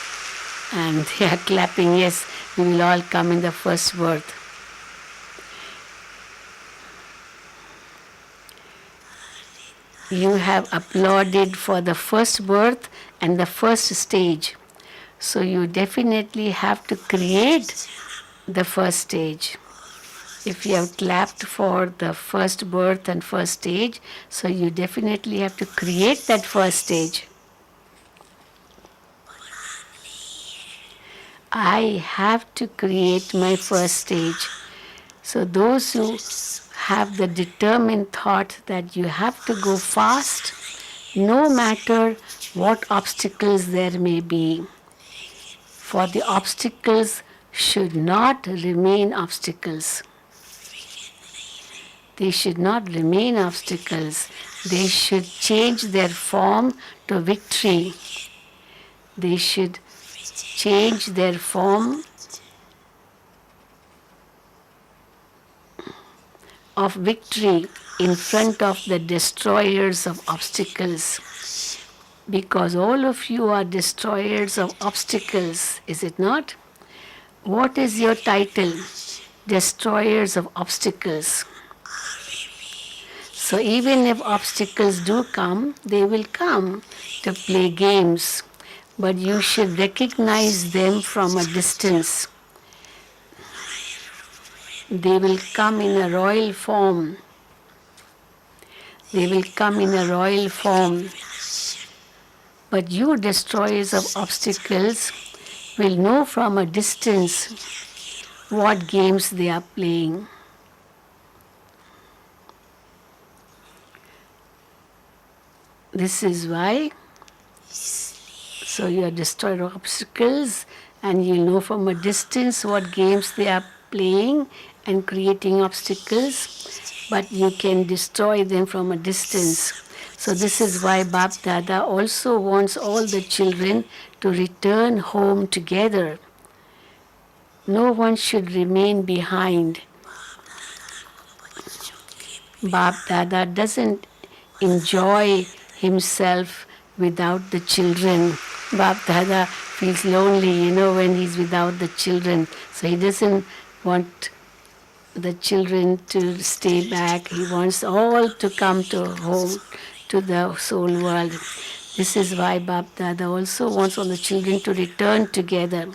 And they are clapping, yes, we will all come in the first birth. You have applauded for the first birth and the first stage. So you definitely have to create the first stage. If you have clapped for the first birth and first stage, so you definitely have to create that first stage. I have to create my first stage. So those who have the determined thought that you have to go fast, no matter what obstacles there may be, for the obstacles should not remain obstacles. They should not remain obstacles. They should change their form to victory. They should change their form of victory in front of the destroyers of obstacles. Because all of you are destroyers of obstacles, is it not? What is your title? Destroyers of obstacles. So even if obstacles do come, they will come to play games. But you should recognize them from a distance. They will come in a royal form. They will come in a royal form. But you, destroyers of obstacles, will know from a distance what games they are playing. This is why. So you are destroyer of obstacles, and you know from a distance what games they are playing and creating obstacles, but you can destroy them from a distance. So this is why Bap Dada also wants all the children to return home together. No one should remain behind. Bap Dada doesn't enjoy himself without the children. Bap Dada feels lonely, when he's without the children. So he doesn't want the children to stay back. He wants all to come to home, to the soul world. This is why Bap Dada also wants all the children to return together.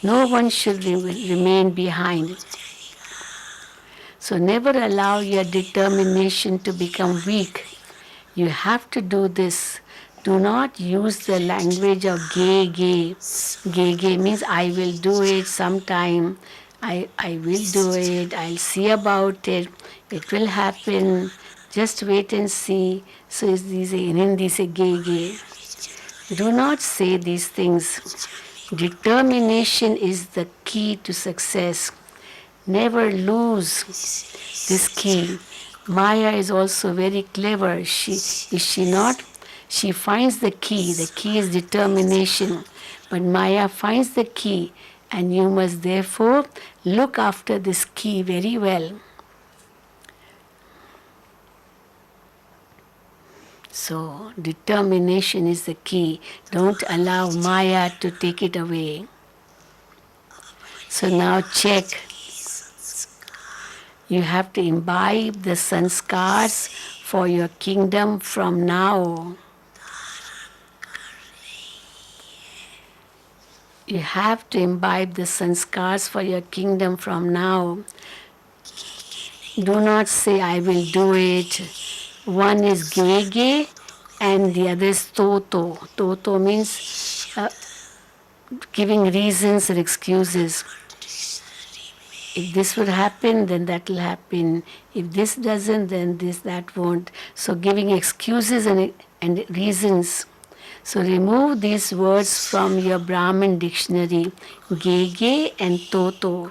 No one should remain behind. So never allow your determination to become weak. You have to do this. Do not use the language of gay, gay. Gay, gay means I will do it sometime. I will do it. I'll see about it. It will happen. Just wait and see. So in Hindi say gay, gay. Do not say these things. Determination is the key to success. Never lose this key. Maya is also very clever. Is she not? She finds the key. The key is determination. But Maya finds the key, and you must therefore look after this key very well. So, determination is the key. Don't allow Maya to take it away. So now check. You have to imbibe the sanskars for your kingdom from now. You have to imbibe the sanskars for your kingdom from now. Do not say, I will do it. One is gege and the other is toto. Toto means giving reasons or excuses. If this would happen, then that will happen. If this doesn't, then that won't. So giving excuses and reasons. So remove these words from your Brahmin dictionary, gege and toto.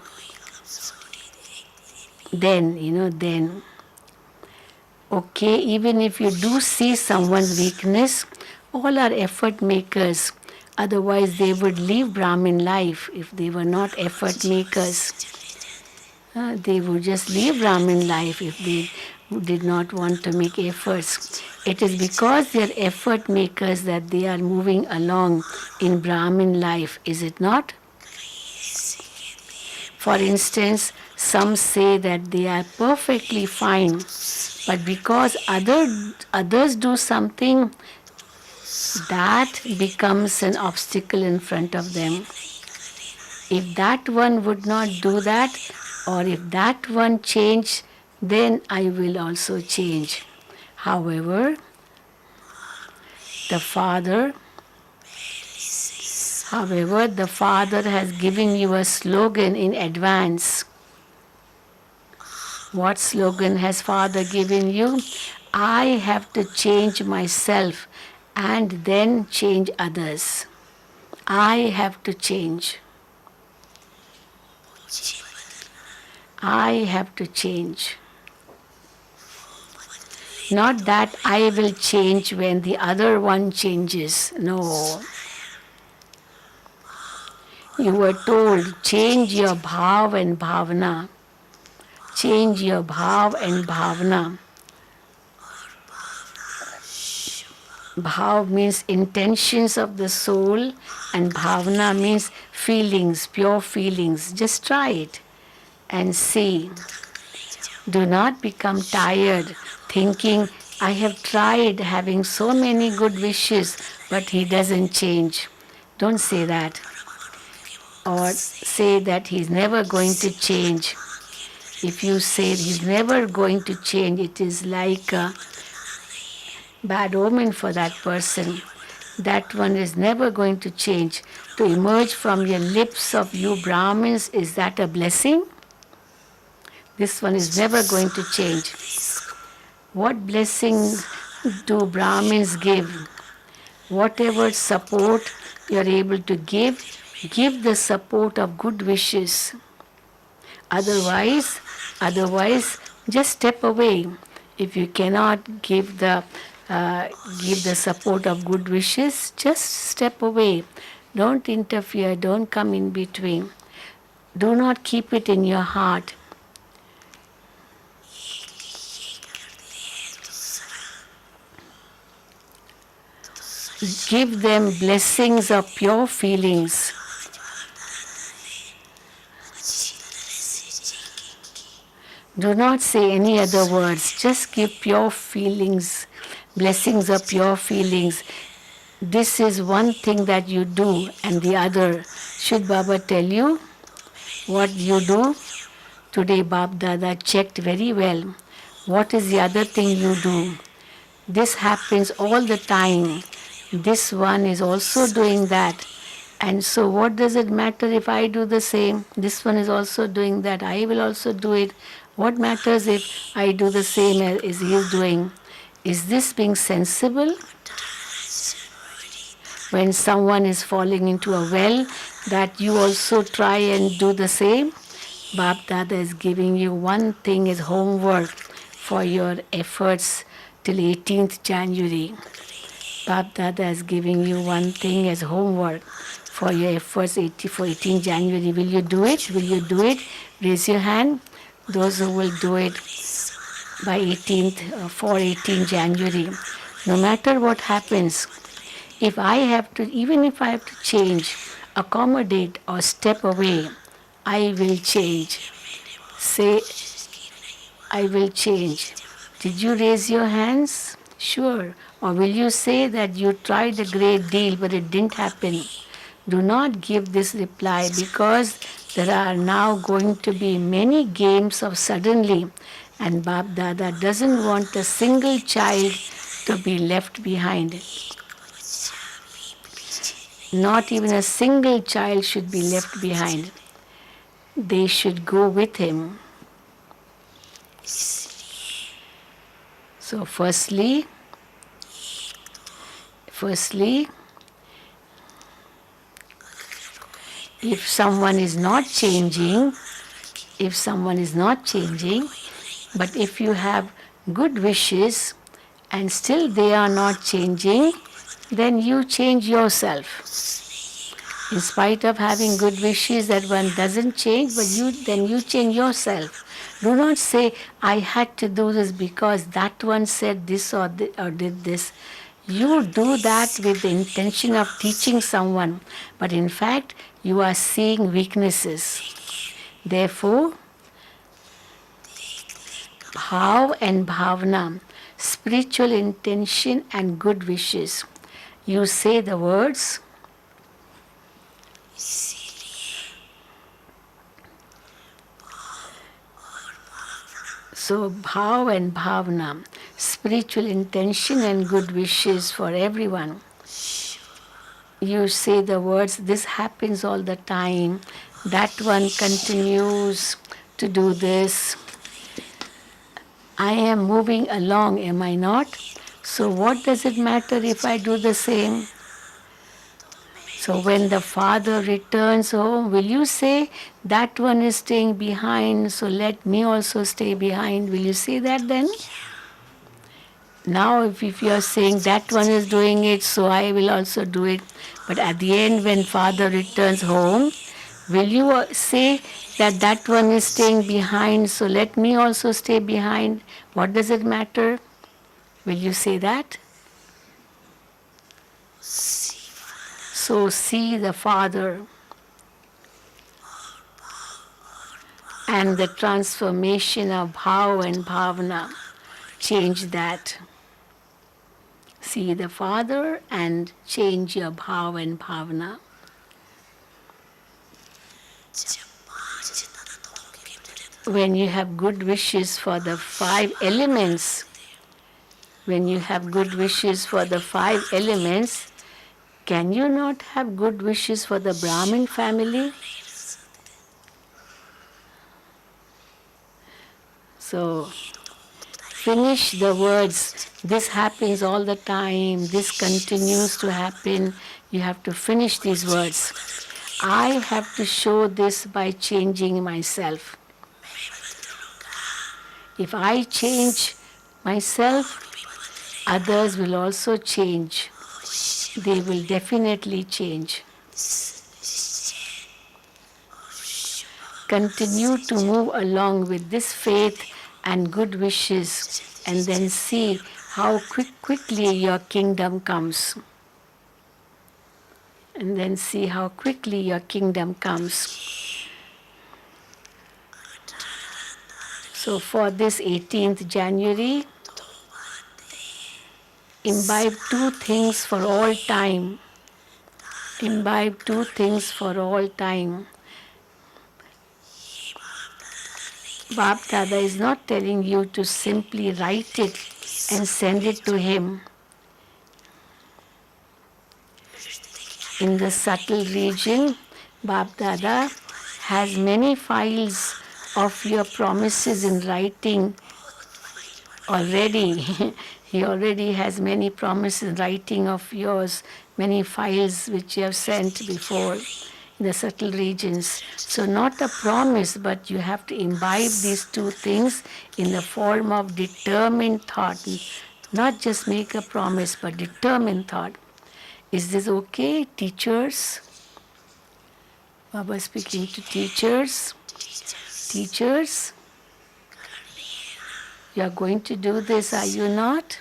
Then. Okay, even if you do see someone's weakness, all are effort makers. Otherwise, they would leave Brahmin life if they were not effort makers. They would just leave Brahmin life if they did not want to make efforts. It is because they are effort makers that they are moving along in Brahmin life, is it not? For instance, some say that they are perfectly fine, but because others do something, that becomes an obstacle in front of them. If that one would not do that, or if that one changed, then I will also change. However, the Father has given you a slogan in advance. What slogan has Father given you? I have to change myself and then change others. I have to change. I have to change. Not that I will change when the other one changes. No. You were told, change your bhav and bhavna. Change your bhav and bhavna. Bhav means intentions of the soul and bhavna means feelings, pure feelings. Just try it and see. Do not become tired thinking, I have tried having so many good wishes, but he doesn't change. Don't say that. Or say that he's never going to change. If you say he's never going to change, it is like a bad omen for that person. That one is never going to change. To emerge from your lips of you Brahmins, is that a blessing? This one is never going to change. What blessings do Brahmins give? Whatever support you are able to give the support of good wishes. Otherwise, just step away. If you cannot give the support of good wishes, just step away. Don't interfere. Don't come in between. Do not keep it in your heart. Give them blessings of pure feelings. Do not say any other words. Just give pure feelings blessings are pure feelings. This is one thing that you do and the other. Should Baba tell you what you do? Today Bab Dada checked very well. What is the other thing you do? This happens all the time. This one is also doing that. And so, what does it matter if I do the same? This one is also doing that. I will also do it. What matters if I do the same as he is doing? Is this being sensible? When someone is falling into a well, that you also try and do the same? Bab Dada is giving you one thing as homework for your efforts till 18th January. Bab Dada is giving you one thing as homework for your efforts for 18th January. Will you do it? Will you do it? Raise your hand. Those who will do it by 18th, for 18th January. No matter what happens, if I have to, even if I have to change, accommodate or step away, I will change. Say, I will change. Did you raise your hands? Sure. Or will you say that you tried a great deal but it didn't happen? Do not give this reply because there are now going to be many games of suddenly, and Bab Dada doesn't want a single child to be left behind. Not even a single child should be left behind. They should go with him. So firstly, if someone is not changing, but if you have good wishes and still they are not changing, then you change yourself. In spite of having good wishes that one doesn't change, but then you change yourself. Do not say, I had to do this because that one said this or did this. You do that with the intention of teaching someone, but in fact, you are seeing weaknesses. Therefore, bhav and bhavna, spiritual intention and good wishes. You say the words, so bhav and bhavna, spiritual intention and good wishes for everyone. You say the words, this happens all the time, that one continues to do this. I am moving along, am I not? So what does it matter if I do the same? So when the father returns home, will you say, that one is staying behind, so let me also stay behind? Will you say that then? Now if you are saying, that one is doing it, so I will also do it. But at the end, when father returns home, will you say that that one is staying behind, so let me also stay behind? What does it matter? Will you say that? So see the Father and the transformation of bhav and bhavna. Change that. See the Father and change your bhav and bhavna. When you have good wishes for the 5 elements, can you not have good wishes for the Brahmin family? So, finish the words. This happens all the time. This continues to happen. You have to finish these words. I have to show this by changing myself. If I change myself, others will also change. They will definitely change. Continue to move along with this faith and good wishes, and then see how quickly your kingdom comes. So for this 18th January, Imbibe two things for all time. Imbibe two things for all time. Bab Dada is not telling you to simply write it and send it to him. In the subtle region, Bab Dada has many files of your promises in writing already. He already has many promises in writing of yours, many files which you have sent before in the subtle regions. So not a promise, but you have to imbibe these two things in the form of determined thought. Not just make a promise, but determined thought. Is this okay, teachers? Baba speaking to teachers. Teachers, you are going to do this, are you not?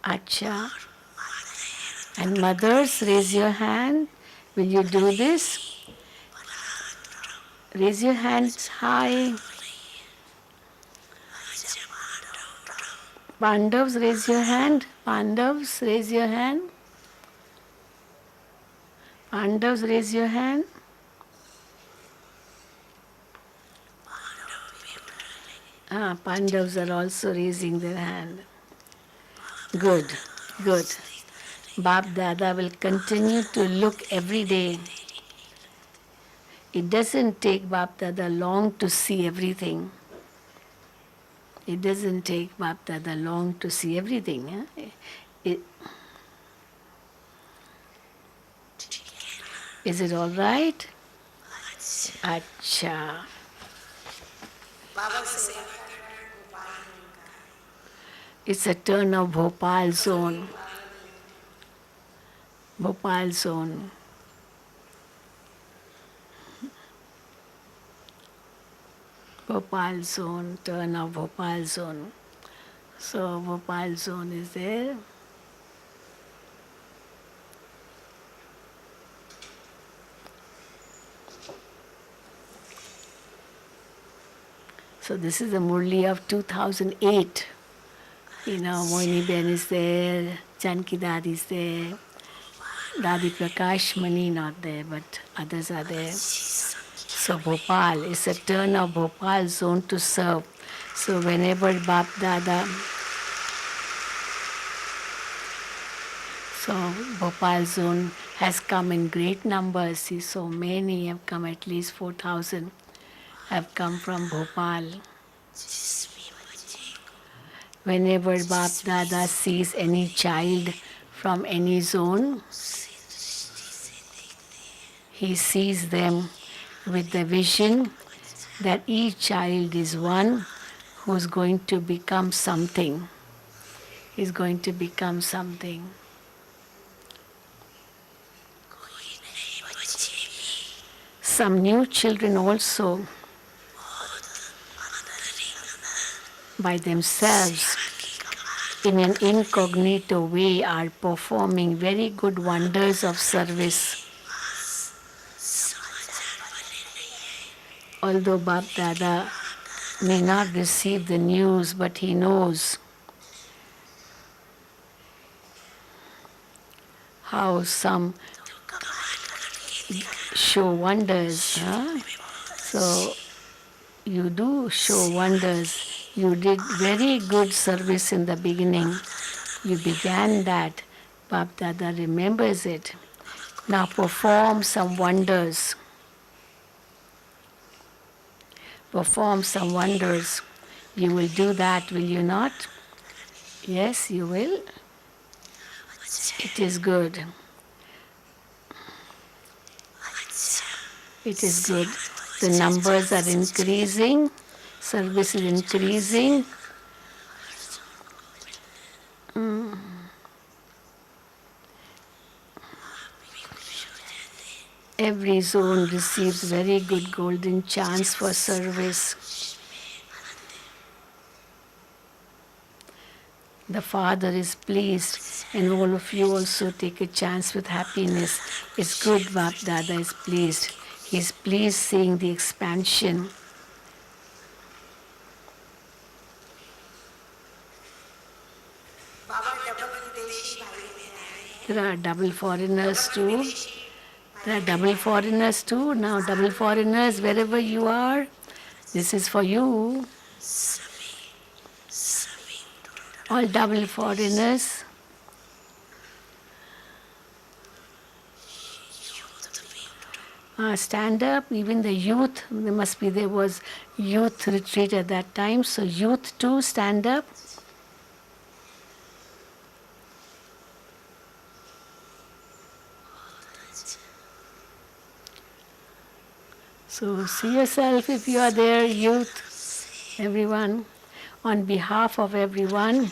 Acha. And mothers, raise your hand. Will you do this? Raise your hands high. Pandavs, raise your hand. Pandavs, raise your hand. Pandavs, raise your hand. Pandavs are also raising their hand. Good, good. Bab Dada will continue to look every day. It doesn't take Bab Dada long to see everything. It doesn't take Bab Dada long to see everything. Is it all right? Acha. It's a turn of Bhopal zone. Bhopal zone. Bhopal zone, turn of Bhopal zone. So Bhopal zone is there. So this is the Murli of 2008. Moini Ben is there, Janki Dadi is there, Dadi Prakash Mani not there, but others are there. So Bhopal is a turn of Bhopal zone to serve. So whenever Bap Dada, so Bhopal zone has come in great numbers. See, so many have come, at least 4,000 have come from Bhopal. Whenever Bap Dada sees any child from any zone, he sees them with the vision that each child is one who's going to become something. He's going to become something. Some new children also, by themselves, in an incognito way, are performing very good wonders of service. Although Bap Dada may not receive the news, but he knows how some show wonders. So you do show wonders. You did very good service in the beginning. You began that. Bap Dada remembers it. Now perform some wonders. Perform some wonders. You will do that, will you not? Yes, you will. It is good. It is good. The numbers are increasing. Service is increasing. Every zone receives very good golden chance for service. The Father is pleased, and all of you also take a chance with happiness. It's good Bap Dada is pleased. He is pleased seeing the expansion. There are double foreigners too. There are double foreigners too. Now, double foreigners, wherever you are, this is for you. All double foreigners. Stand up, even the youth, there was youth retreat at that time, so youth too, stand up. So see yourself if you are there, youth, everyone. On behalf of everyone,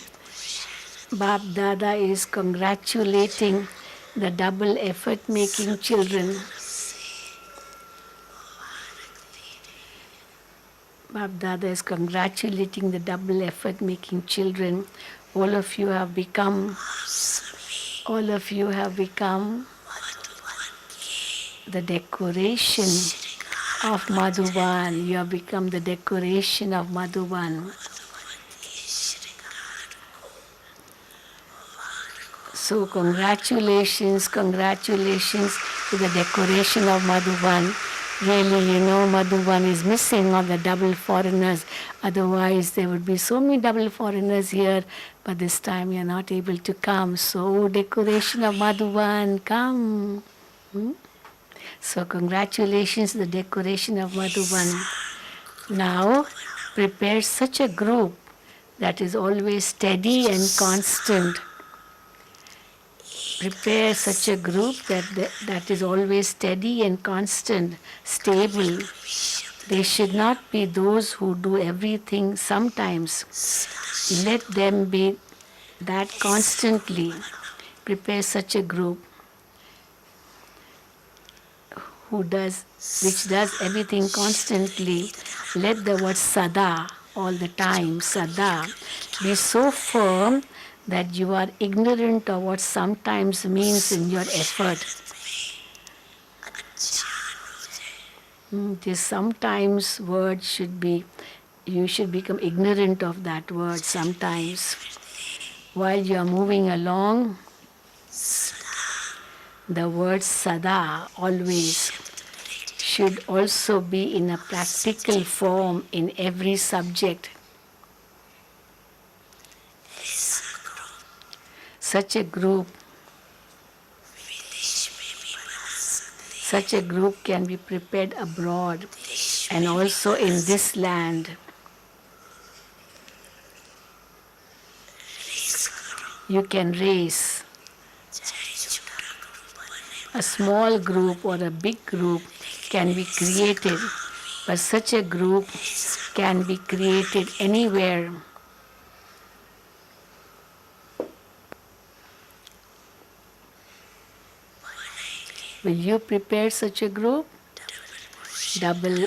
Bap Dada is congratulating the double effort making children. Bap Dada is congratulating the double effort making children. All of you have become the decoration of Madhuban. You have become the decoration of Madhuban. So congratulations to the decoration of Madhuban. Really, Madhuban is missing all the double foreigners. Otherwise, there would be so many double foreigners here. But this time, you're not able to come. So, decoration of Madhuban, come. So, congratulations to the decoration of Madhuban. Now, prepare such a group that is always steady and constant. Prepare such a group that is always steady and constant, stable. They should not be those who do everything sometimes. Let them be that constantly. Prepare such a group which does everything constantly. Let the word sada, all the time, sada, be so firm that you are ignorant of what sometimes means in your effort. This sometimes word you should become ignorant of that word sometimes. While you are moving along, the word sada, always, should also be in a practical form in every subject. Such a group can be prepared abroad and also in this land. You can raise a small group or a big group can be created, but such a group can be created anywhere. Will you prepare such a group? Double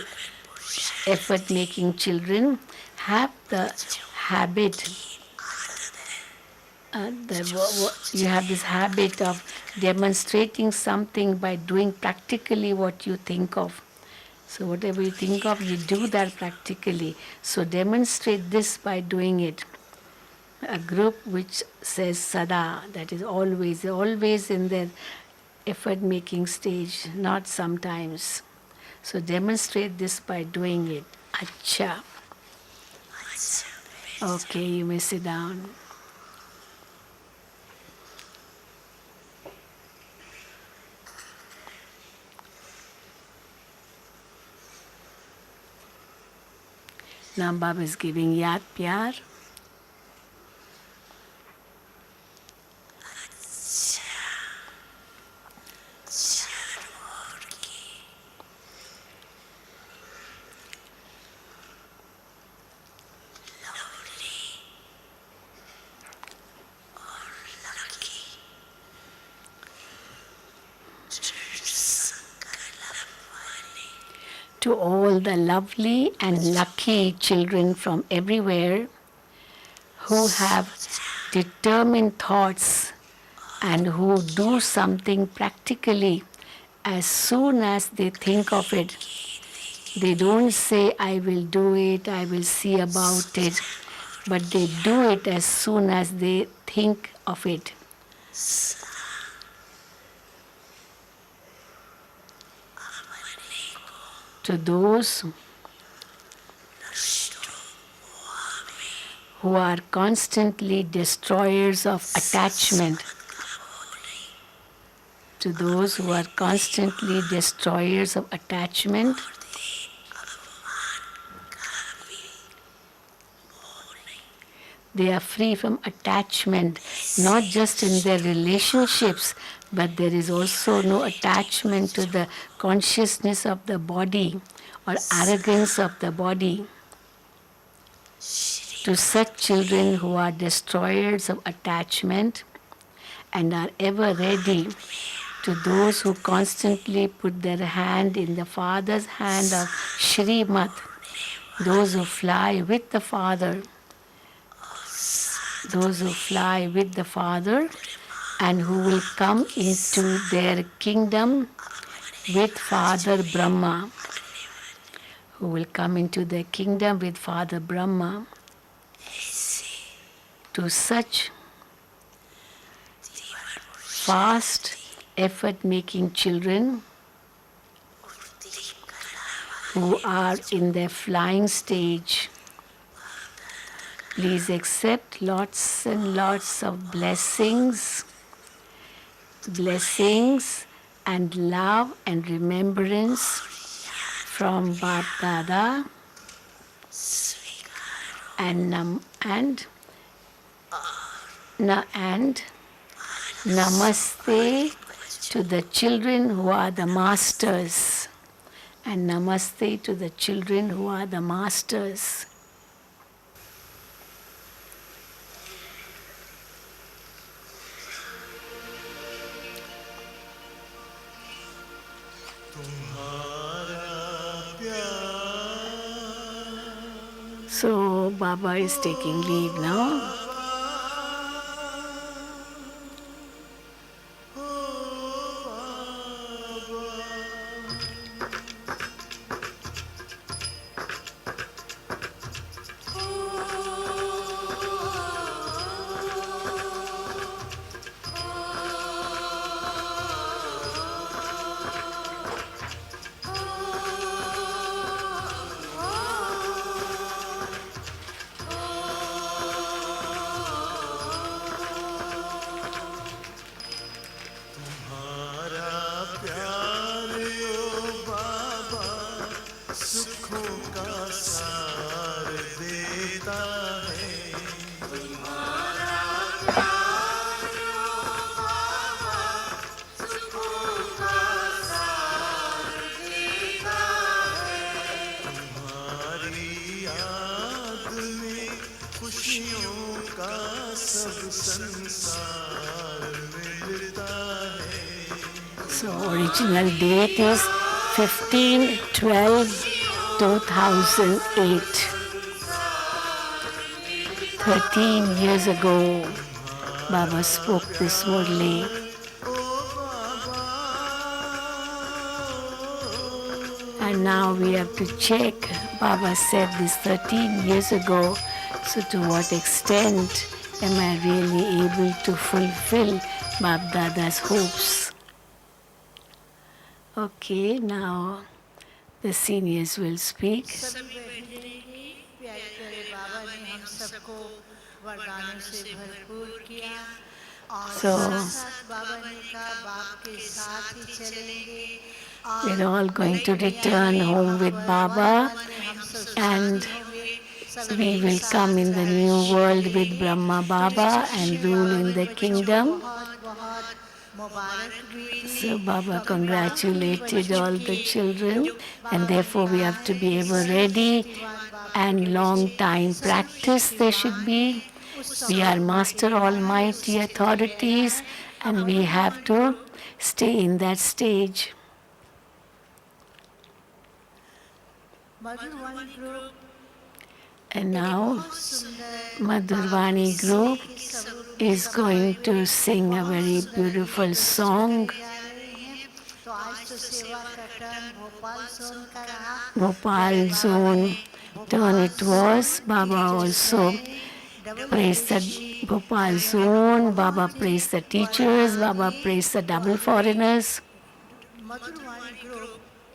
effort making children have the habit. You have this habit of demonstrating something by doing practically what you think of. So whatever you think of, you do that practically. So demonstrate this by doing it. A group which says sada, that is always in the effort-making stage, not sometimes. So demonstrate this by doing it. Acha. Okay, you may sit down. Now Baba is giving Yad Pyar. To all the lovely and lucky children from everywhere who have determined thoughts and who do something practically as soon as they think of it. They don't say, I will do it, I will see about it, but they do it as soon as they think of it. to those who are constantly destroyers of attachment, to those who are constantly destroyers of attachment, they are free from attachment, not just in their relationships, but there is also no attachment to the consciousness of the body or arrogance of the body. To such children who are destroyers of attachment and are ever ready, to those who constantly put their hand in the Father's hand of Shrimat, those who fly with the Father, those who fly with the Father and who will come into their kingdom with Father Brahma, who will come into their kingdom with Father Brahma. To such fast, effort-making children who are in their flying stage, please accept lots and lots of blessings and love and remembrance from Bap Dada and namaste to the children who are the masters. And namaste to the children who are the masters. So Baba is taking leave now. So original date is 15/12/2008. 13 years ago, Baba spoke this Murli. And now we have to check. Baba said this 13 years ago. So to what extent am I really able to fulfill Bap Dada's hopes? Okay, now the seniors will speak. So we're all going to return home with Baba, and we will come in the new world with Brahma Baba and rule in the kingdom. So Baba congratulated all the children, and therefore we have to be ever ready, and long time practice there should be. We are Master Almighty authorities, and we have to stay in that stage. And now Madhurvani group is going to sing a very beautiful song. Bhopal zone turn it was. Baba also praised the Bhopal zone. Baba praised the teachers. Baba praised the double foreigners.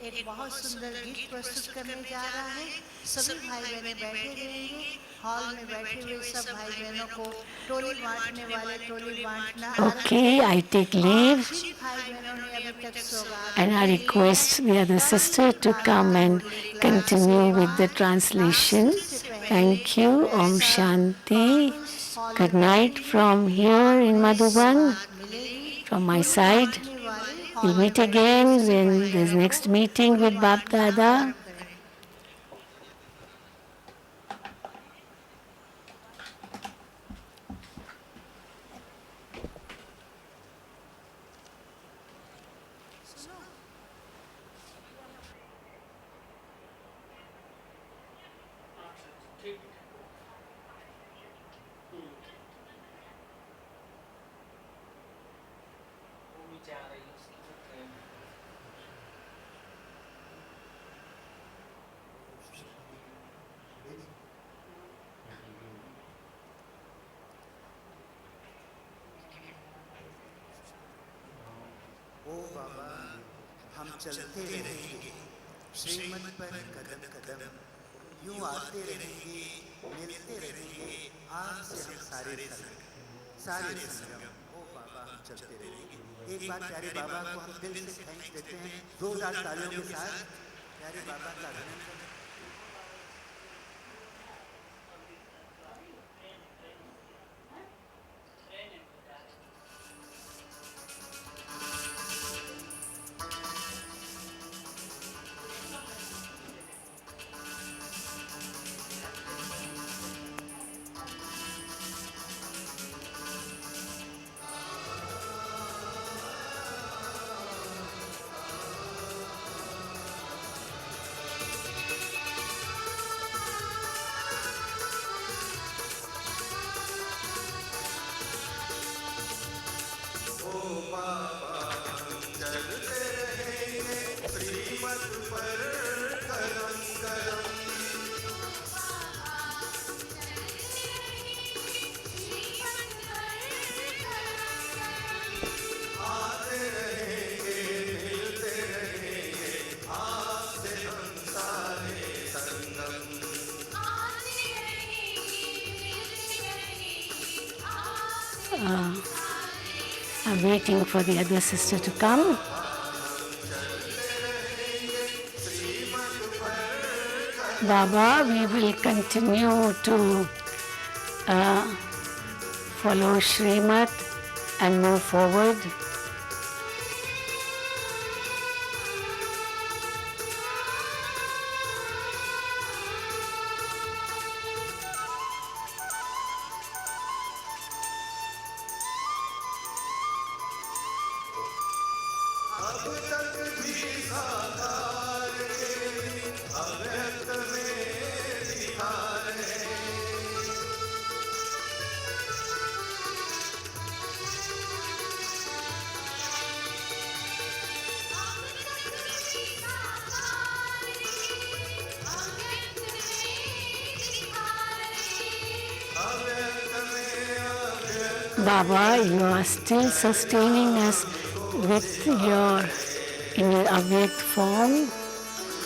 एक बहुत सुंदर गीत प्रस्तुत करने जा रहा है। सभी भाई बहनें बैठे रहेंगे। हॉल में बैठे हुए सब भाई बहनों को टोली बांटने वाले टोली बांटना आरंभ Okay, I take और leave जिन भाई बहनों ने अभी तक सौगात and I नहीं ली है, request the other sister to दादा come and मुरली का continue with the आशीर्वाद translation. नाश्ते से पहले Thank you. वह Om सब Shanti. कॉन्फ्रेंस हॉल Good में night बैठेंगे from और here in उन्हें Madhuban. सौगात मिलेगी। From my टोली side, बांटने वाले हॉल we'll में meet बैठे हुए again सब भाई in the बहनों को next meeting Toli with Bab बांटना Dada. आरंभ करें। ओ बाबा, हम चलते रहेंगे श्रीमत पर कदम कदम, यूं आते रहेंगे, मिलते रहेंगे, आज से हम सारे संगम। ओ बाबा, हम चलते रहेंगे। एक बार प्यारे बाबा को हम दिल से थैंक्स देते हैं, जोरदार तालियों के साथ प्यारे बाबा का अभिनंदन। I'm waiting for the other sister to come. Baba, we will continue to follow Srimad and move forward. Baba, you are still sustaining us with in your awake form,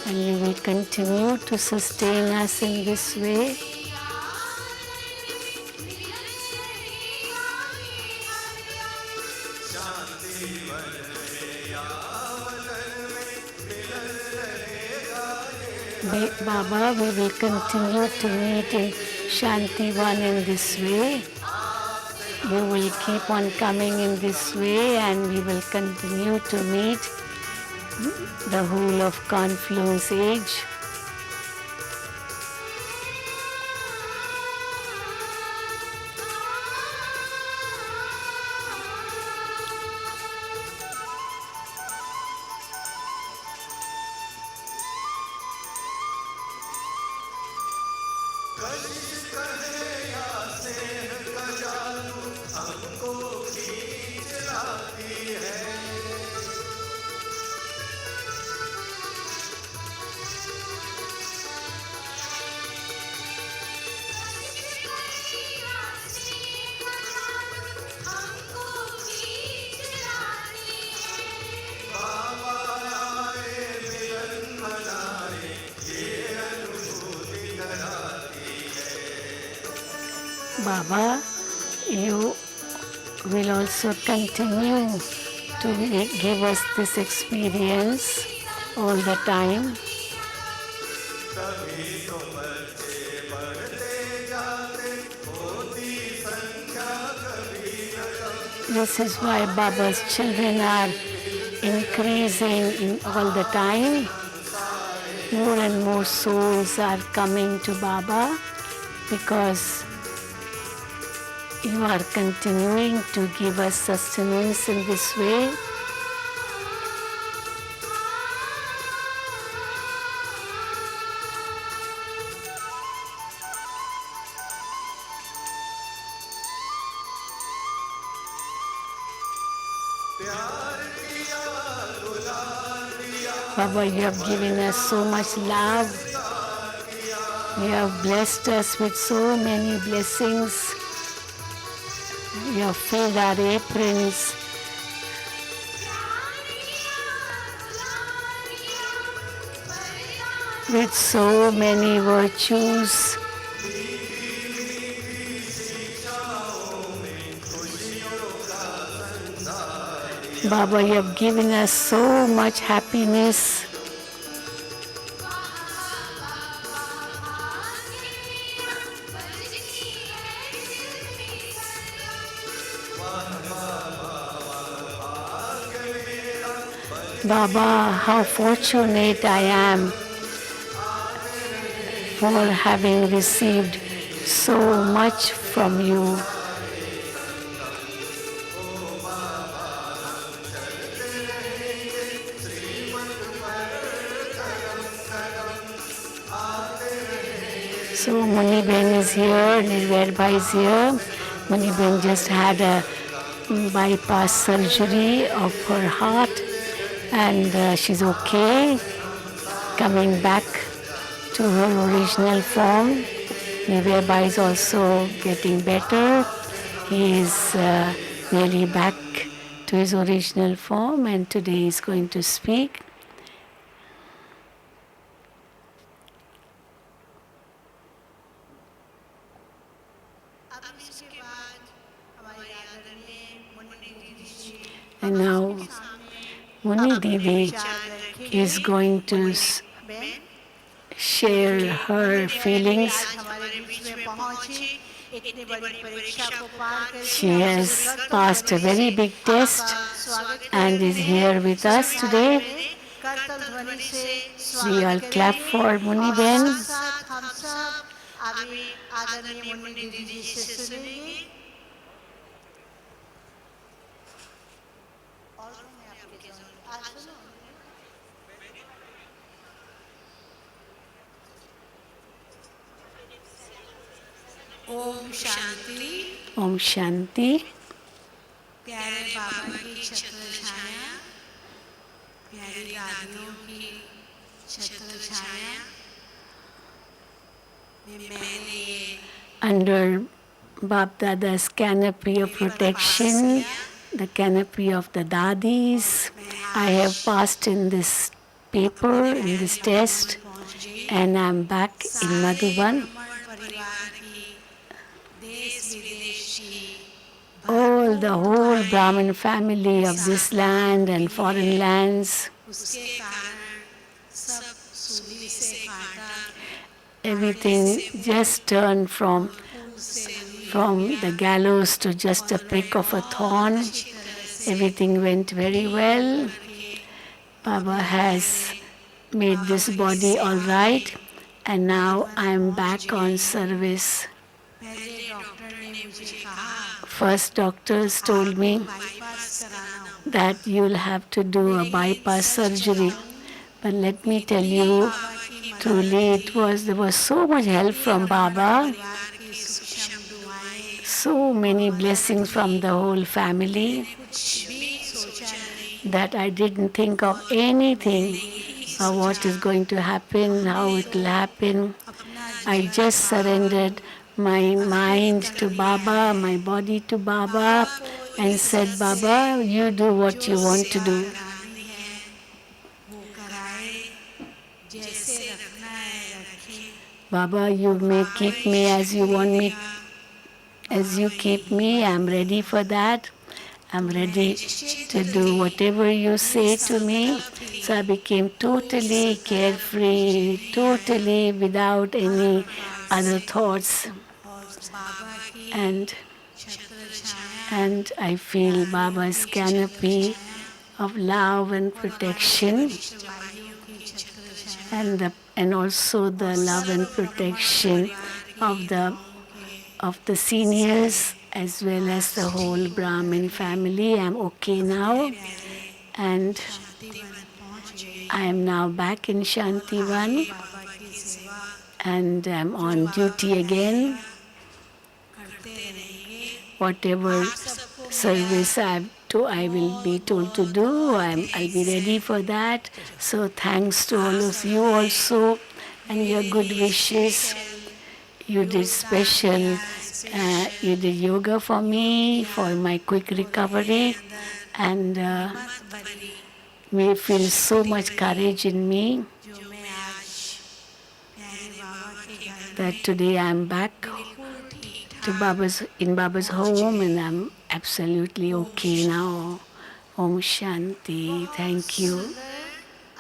and you will continue to sustain us in this way. Baba, we will continue to meet in Shantivan in this way. You will keep on coming in this way, and we will continue to meet the whole of Confluence Age. Baba, you will also continue to give us this experience all the time. This is why Baba's children are increasing all the time. More and more souls are coming to Baba because you are continuing to give us sustenance in this way. Baba, you have given us so much love. You have blessed us with so many blessings. You have filled our aprons. With so many virtues. Baba, you have given us so much happiness. Baba, how fortunate I am for having received so much from you. So Muni Ben is here, Nirvair is here. Muni Ben just had a bypass surgery of her heart and she's okay, coming back to her original form. Nirvair is also getting better. He is nearly back to his original form and today he is going to speak. And now Muni Didi is going to share her feelings. She has passed a very big test and is here with us today. We all clap for Muni Ben. Om Shanti. Om Shanti. प्यारे बाबा की छत्र छाया, प्यारी दादियों की छत्र छाया में मैंने Under Bap Dada's canopy of protection, the canopy of the Dadis, I have passed in this paper, in this test, and I'm back in Madhuban. All the whole Brahmin family of this land and foreign lands, everything just turned from the gallows to just a prick of a thorn. Everything went very well. Baba has made this body all right, and now I'm back on service. First, doctors told me that you'll have to do a bypass surgery. But let me tell you, truly there was so much help from Baba, so many blessings from the whole family that I didn't think of anything of what is going to happen, how it will happen. I just surrendered my mind to Baba, my body to Baba, and said, Baba, you do what you want to do. Baba, you may keep me as you want me as you keep me, I'm ready for that. I'm ready to do whatever you say to me. So I became totally carefree, totally without any other thoughts. और बाबा की And, छत्र छाया and I feel Baba's canopy of love and protection, वायुओं की छत्र छाया and also the love and protection of the seniors as well as the whole Brahmin family. I'm okay now, and Shantivan पहुंच गए I am now back in Shantivan, बाबा की सेवा and I'm on duty again. करते रहेंगे Whatever सबको service I will be told to do, I'll be ready for that. So thanks to all of you also, and your good wishes. You did special, you did yoga for me, for my quick recovery, and बदली we feel so much courage in me जो मैं आज प्यारे बाबा के घर that today I'm back बिल्कुल ठीक to Baba's home, and I'm absolutely okay now. Om Shanti. Thank you.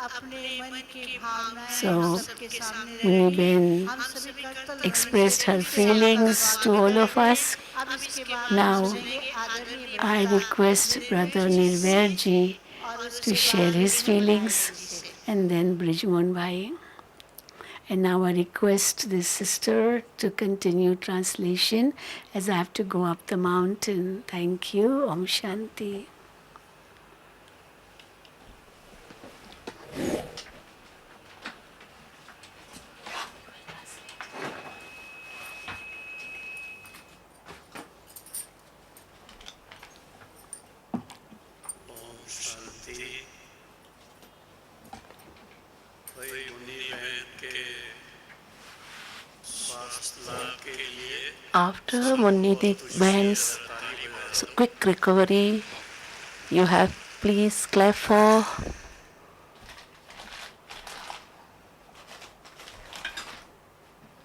अपने मन की भावनाएं So, हम सबके सामने Muni रखेंगे। Ben हम सभी कर्तव्य expressed her से आपका feelings स्वागत to all of करेंगे। us. अब इसके बाद Now, हम सुनेंगे आदरणीय I वक्ता request Brother निर्भय Nirvair ji और to उसके share बाद his विजय feelings, से। and then Brijmon Bhai. And now I request this sister to continue translation as I have to go up the mountain. Thank you. Om Shanti. Om Shanti. भाई मुनि बहन के स्वास्थ्य लाभ के लिए After Munni Bahan's quick recovery, you have please clap for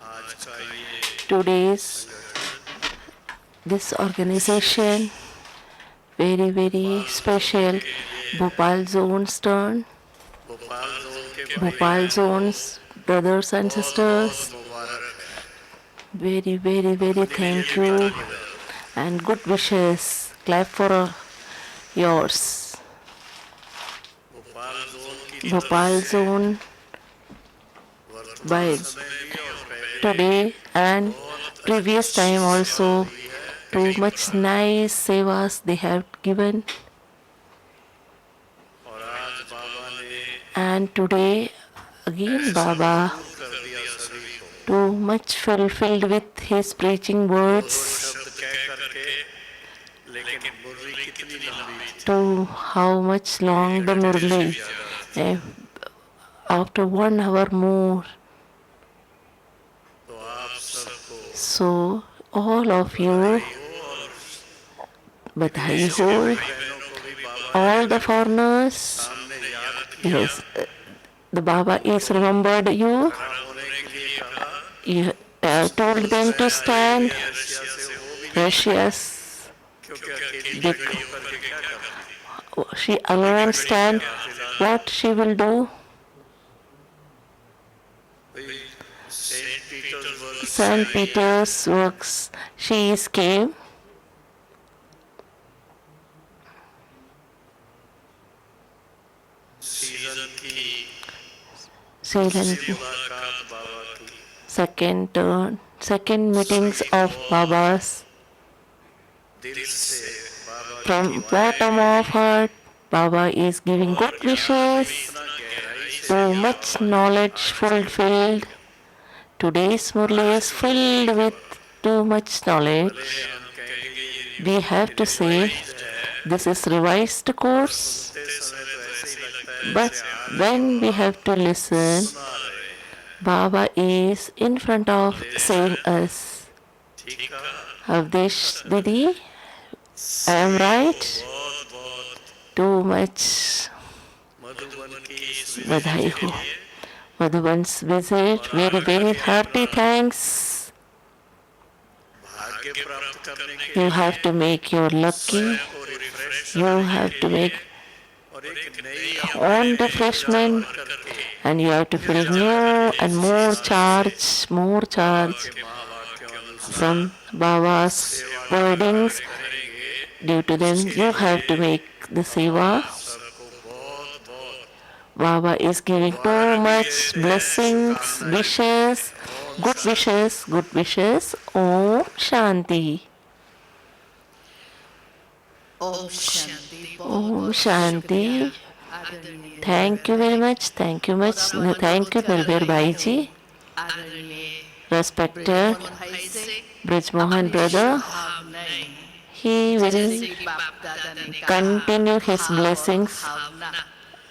आज का ये today's this organization, very very special. Bhopal zone's turn. Bhopal zone के Bhopal zone's brothers and sisters, मुबारक है। very very very thank you and good wishes. Clap for yours. Bhopal zone की Bhopal zone by वर्तमान समय में और पहले today and previous time also too much nice sevas they have given, और आज बाबा ने and today again Baba कर दिया सभी को too much fulfilled with his preaching words शब्द कह करके, लेकिन मुरली कितनी लंबी थी। to how much long the Murli. Eh, after 1 hour more. तो आप सबको So all of you, Badhai ho, बहनों को भी बाबा all the foreigners, ने याद किया, yes, the Baba is remembered you. खड़ा होने के लिए कहा। You told them to stand. Russia से वो भी Precious, क्योंकि अकेली Dick. खड़ी होकर के क्या करती, she alone stand. What she will do? Saint Petersburg Saint Peter's works. She is came. Season की Ceylon. मुलाकात बाबा की, Second turn. Second meetings of Babas. दिल से बाबा From bottom of heart, Baba is giving good wishes. इतना गहराई से So much knowledge fulfilled. Today's Murli is filled with too much knowledge. हम कहेंगे ये We have to say this is revised course, सुनते समय तो ऐसे ही लगता है but when we have to listen, सुना रहे हैं। Baba is in front of saying us, ठीक है, Avdesh Didi, I am right? बहुत बहुत Too much मधुबन की इस बधाई हो. Madhuban's visit, very very hearty thanks. भाग्य भाग्य प्राप्त करने के You लिए have to make your lucky. स्वयं को रिफ्रेश You करने have के to लिए make और एक नई own अपने ऊर्जा refreshment, भर करके and you have to फिर feel जाकर more एक and more साथ से more बाबा charge के महावाक्यों अनुसार from Baba's सेवा wordings. करेंगे। Due to them, इसके you have to लिए make the हम seva. सबको बहुत बहुत Baba is giving too much देते हैं, blessings, शुभकामनाएं wishes, देते हैं। ओम good शांति। wishes, good wishes. Om Shanti. Om Shanti. बहुत Om बहुत Shanti. शुक्रिया आदरणीय Thank you very much. Thank you much. Thank you, Nilbir Bhai ji. आदरणीय Respected ब्रिजमोहन भाई से Brijmohan अपनी brother, शुभकामनाएं he will जैसे कि बाप दादा ने कहा continue his भाव और blessings. भावना।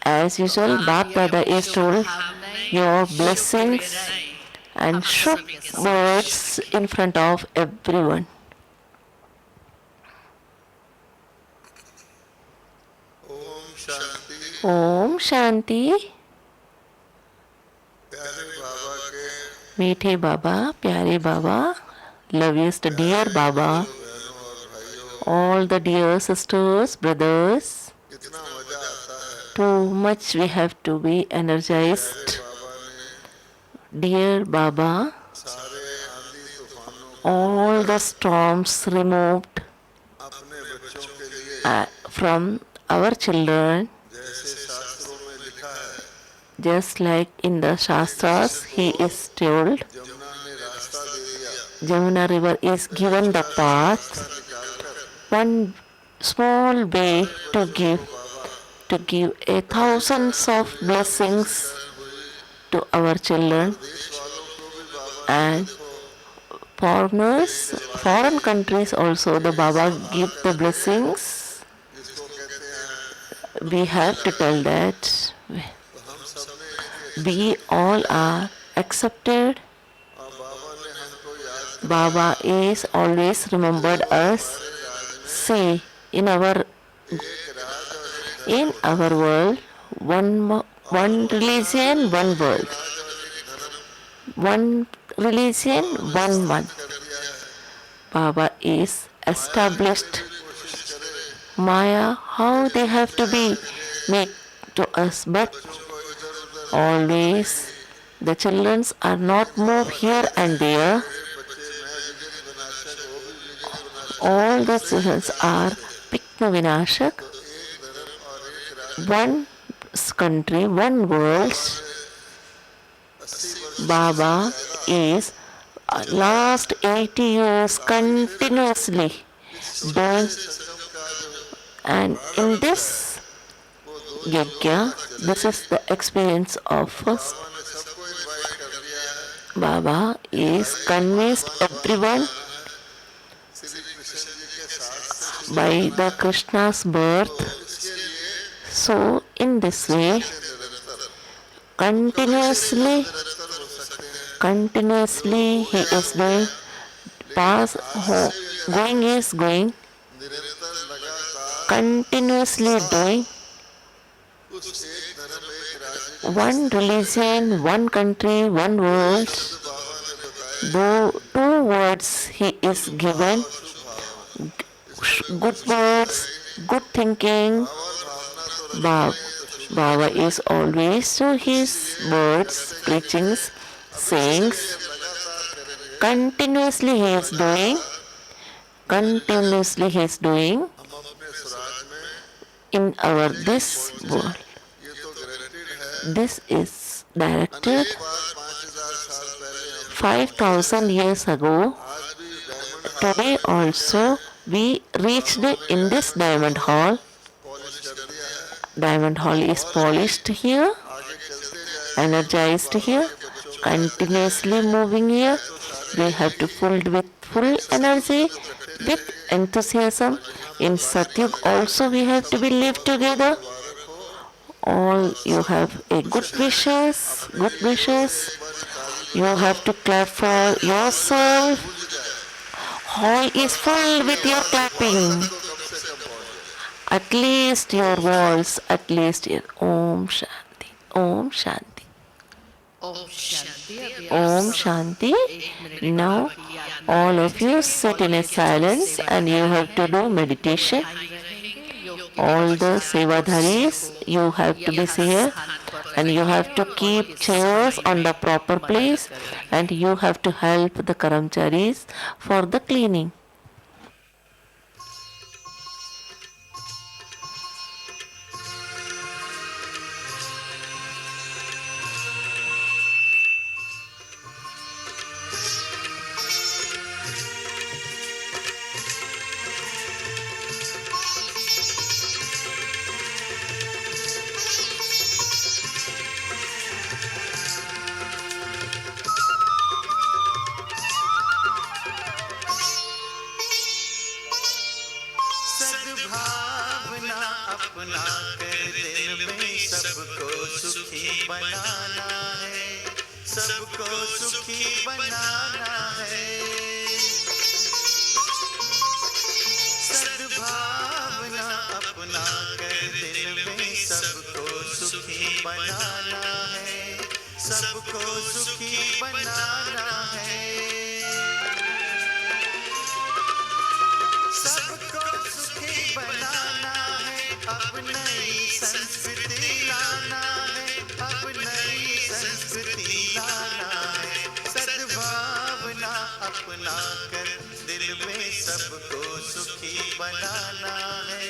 As usual, आप Bap भी Dada अपनी is told शुभकामनाएं, your शुभ blessings प्रेरणाएं and आप shook सभी के साथ words रखें। in front of everyone. Om Shanti. Om Shanti. प्यारे बाबा के मीठे बाबा, प्यारे बाबा, loveliest dear Baba, बहनों और भाइयों, all the dear sisters, brothers, कितना मजा आता है। too much we have to be energized. प्यारे बाबा ने Dear Baba, सारे आंधी तूफानों को all the storms removed अपने बच्चों के लिए from our children, जैसे शास्त्रों में लिखा है, just like in the Shastras, he is told, Jamuna ने रास्ता दे दिया, Jamuna river is given the path, निकालकर one small way to give a thousands of blessings to our children देश वालों को भी बाबा and foreigners, foreign countries also the Baba give the blessings. जिसको कहते हैं, We have to tell that तो हम सबने we all are accepted. और बाबा ने हमको याद Baba is always remembered us. See, in our world, one religion, one world, one religion, one month. Baba is established. Maya, how they have to be made to us, but always the children are not moved here and there. All the children are Pikna Vinashak. One country, one world. Baba is last 80 years continuously doing, and in this yajna, this is the experience of us. Baba is convinced everyone by the Krishna's birth. So in this way, continuously he is doing, going is going, continuously doing one religion, one country, one world. Though 2 words he is given, good words, good thinking. Baba is always to his words, preachings, sayings. Continuously he is doing. Continuously he is doing in our this world. This is directed 5,000 years ago. Today also we reached in this diamond hall. Diamond hall is polished here, energized here, continuously moving here. We have to filled with full energy, with enthusiasm. In Satyug also we have to be live together. All you have a good wishes, good wishes. You have to clap for yourself. Hall is full with your clapping. At least your walls, at least your Om Shanti, Om Shanti. Om Shanti. Now all of you sit in a silence and you have to do meditation. All the sevadharis, you have to be here and you have to keep chairs on the proper place and you have to help the karamcharis for the cleaning. सद्भावना अपना कर दिल में सबको सुखी बनाना है, सबको सुखी बनाना है। सद्भावना अपना कर दिल में सबको सुखी बनाना है, सबको सुखी बनाना है। सबको सुखी बनाना है, अब नई संस्कृति लाना है, अब नई संस्कृति लाना है। सद्भावना अपना कर दिल में सबको सुखी बनाना है,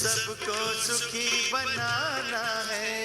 सबको सुखी बनाना है।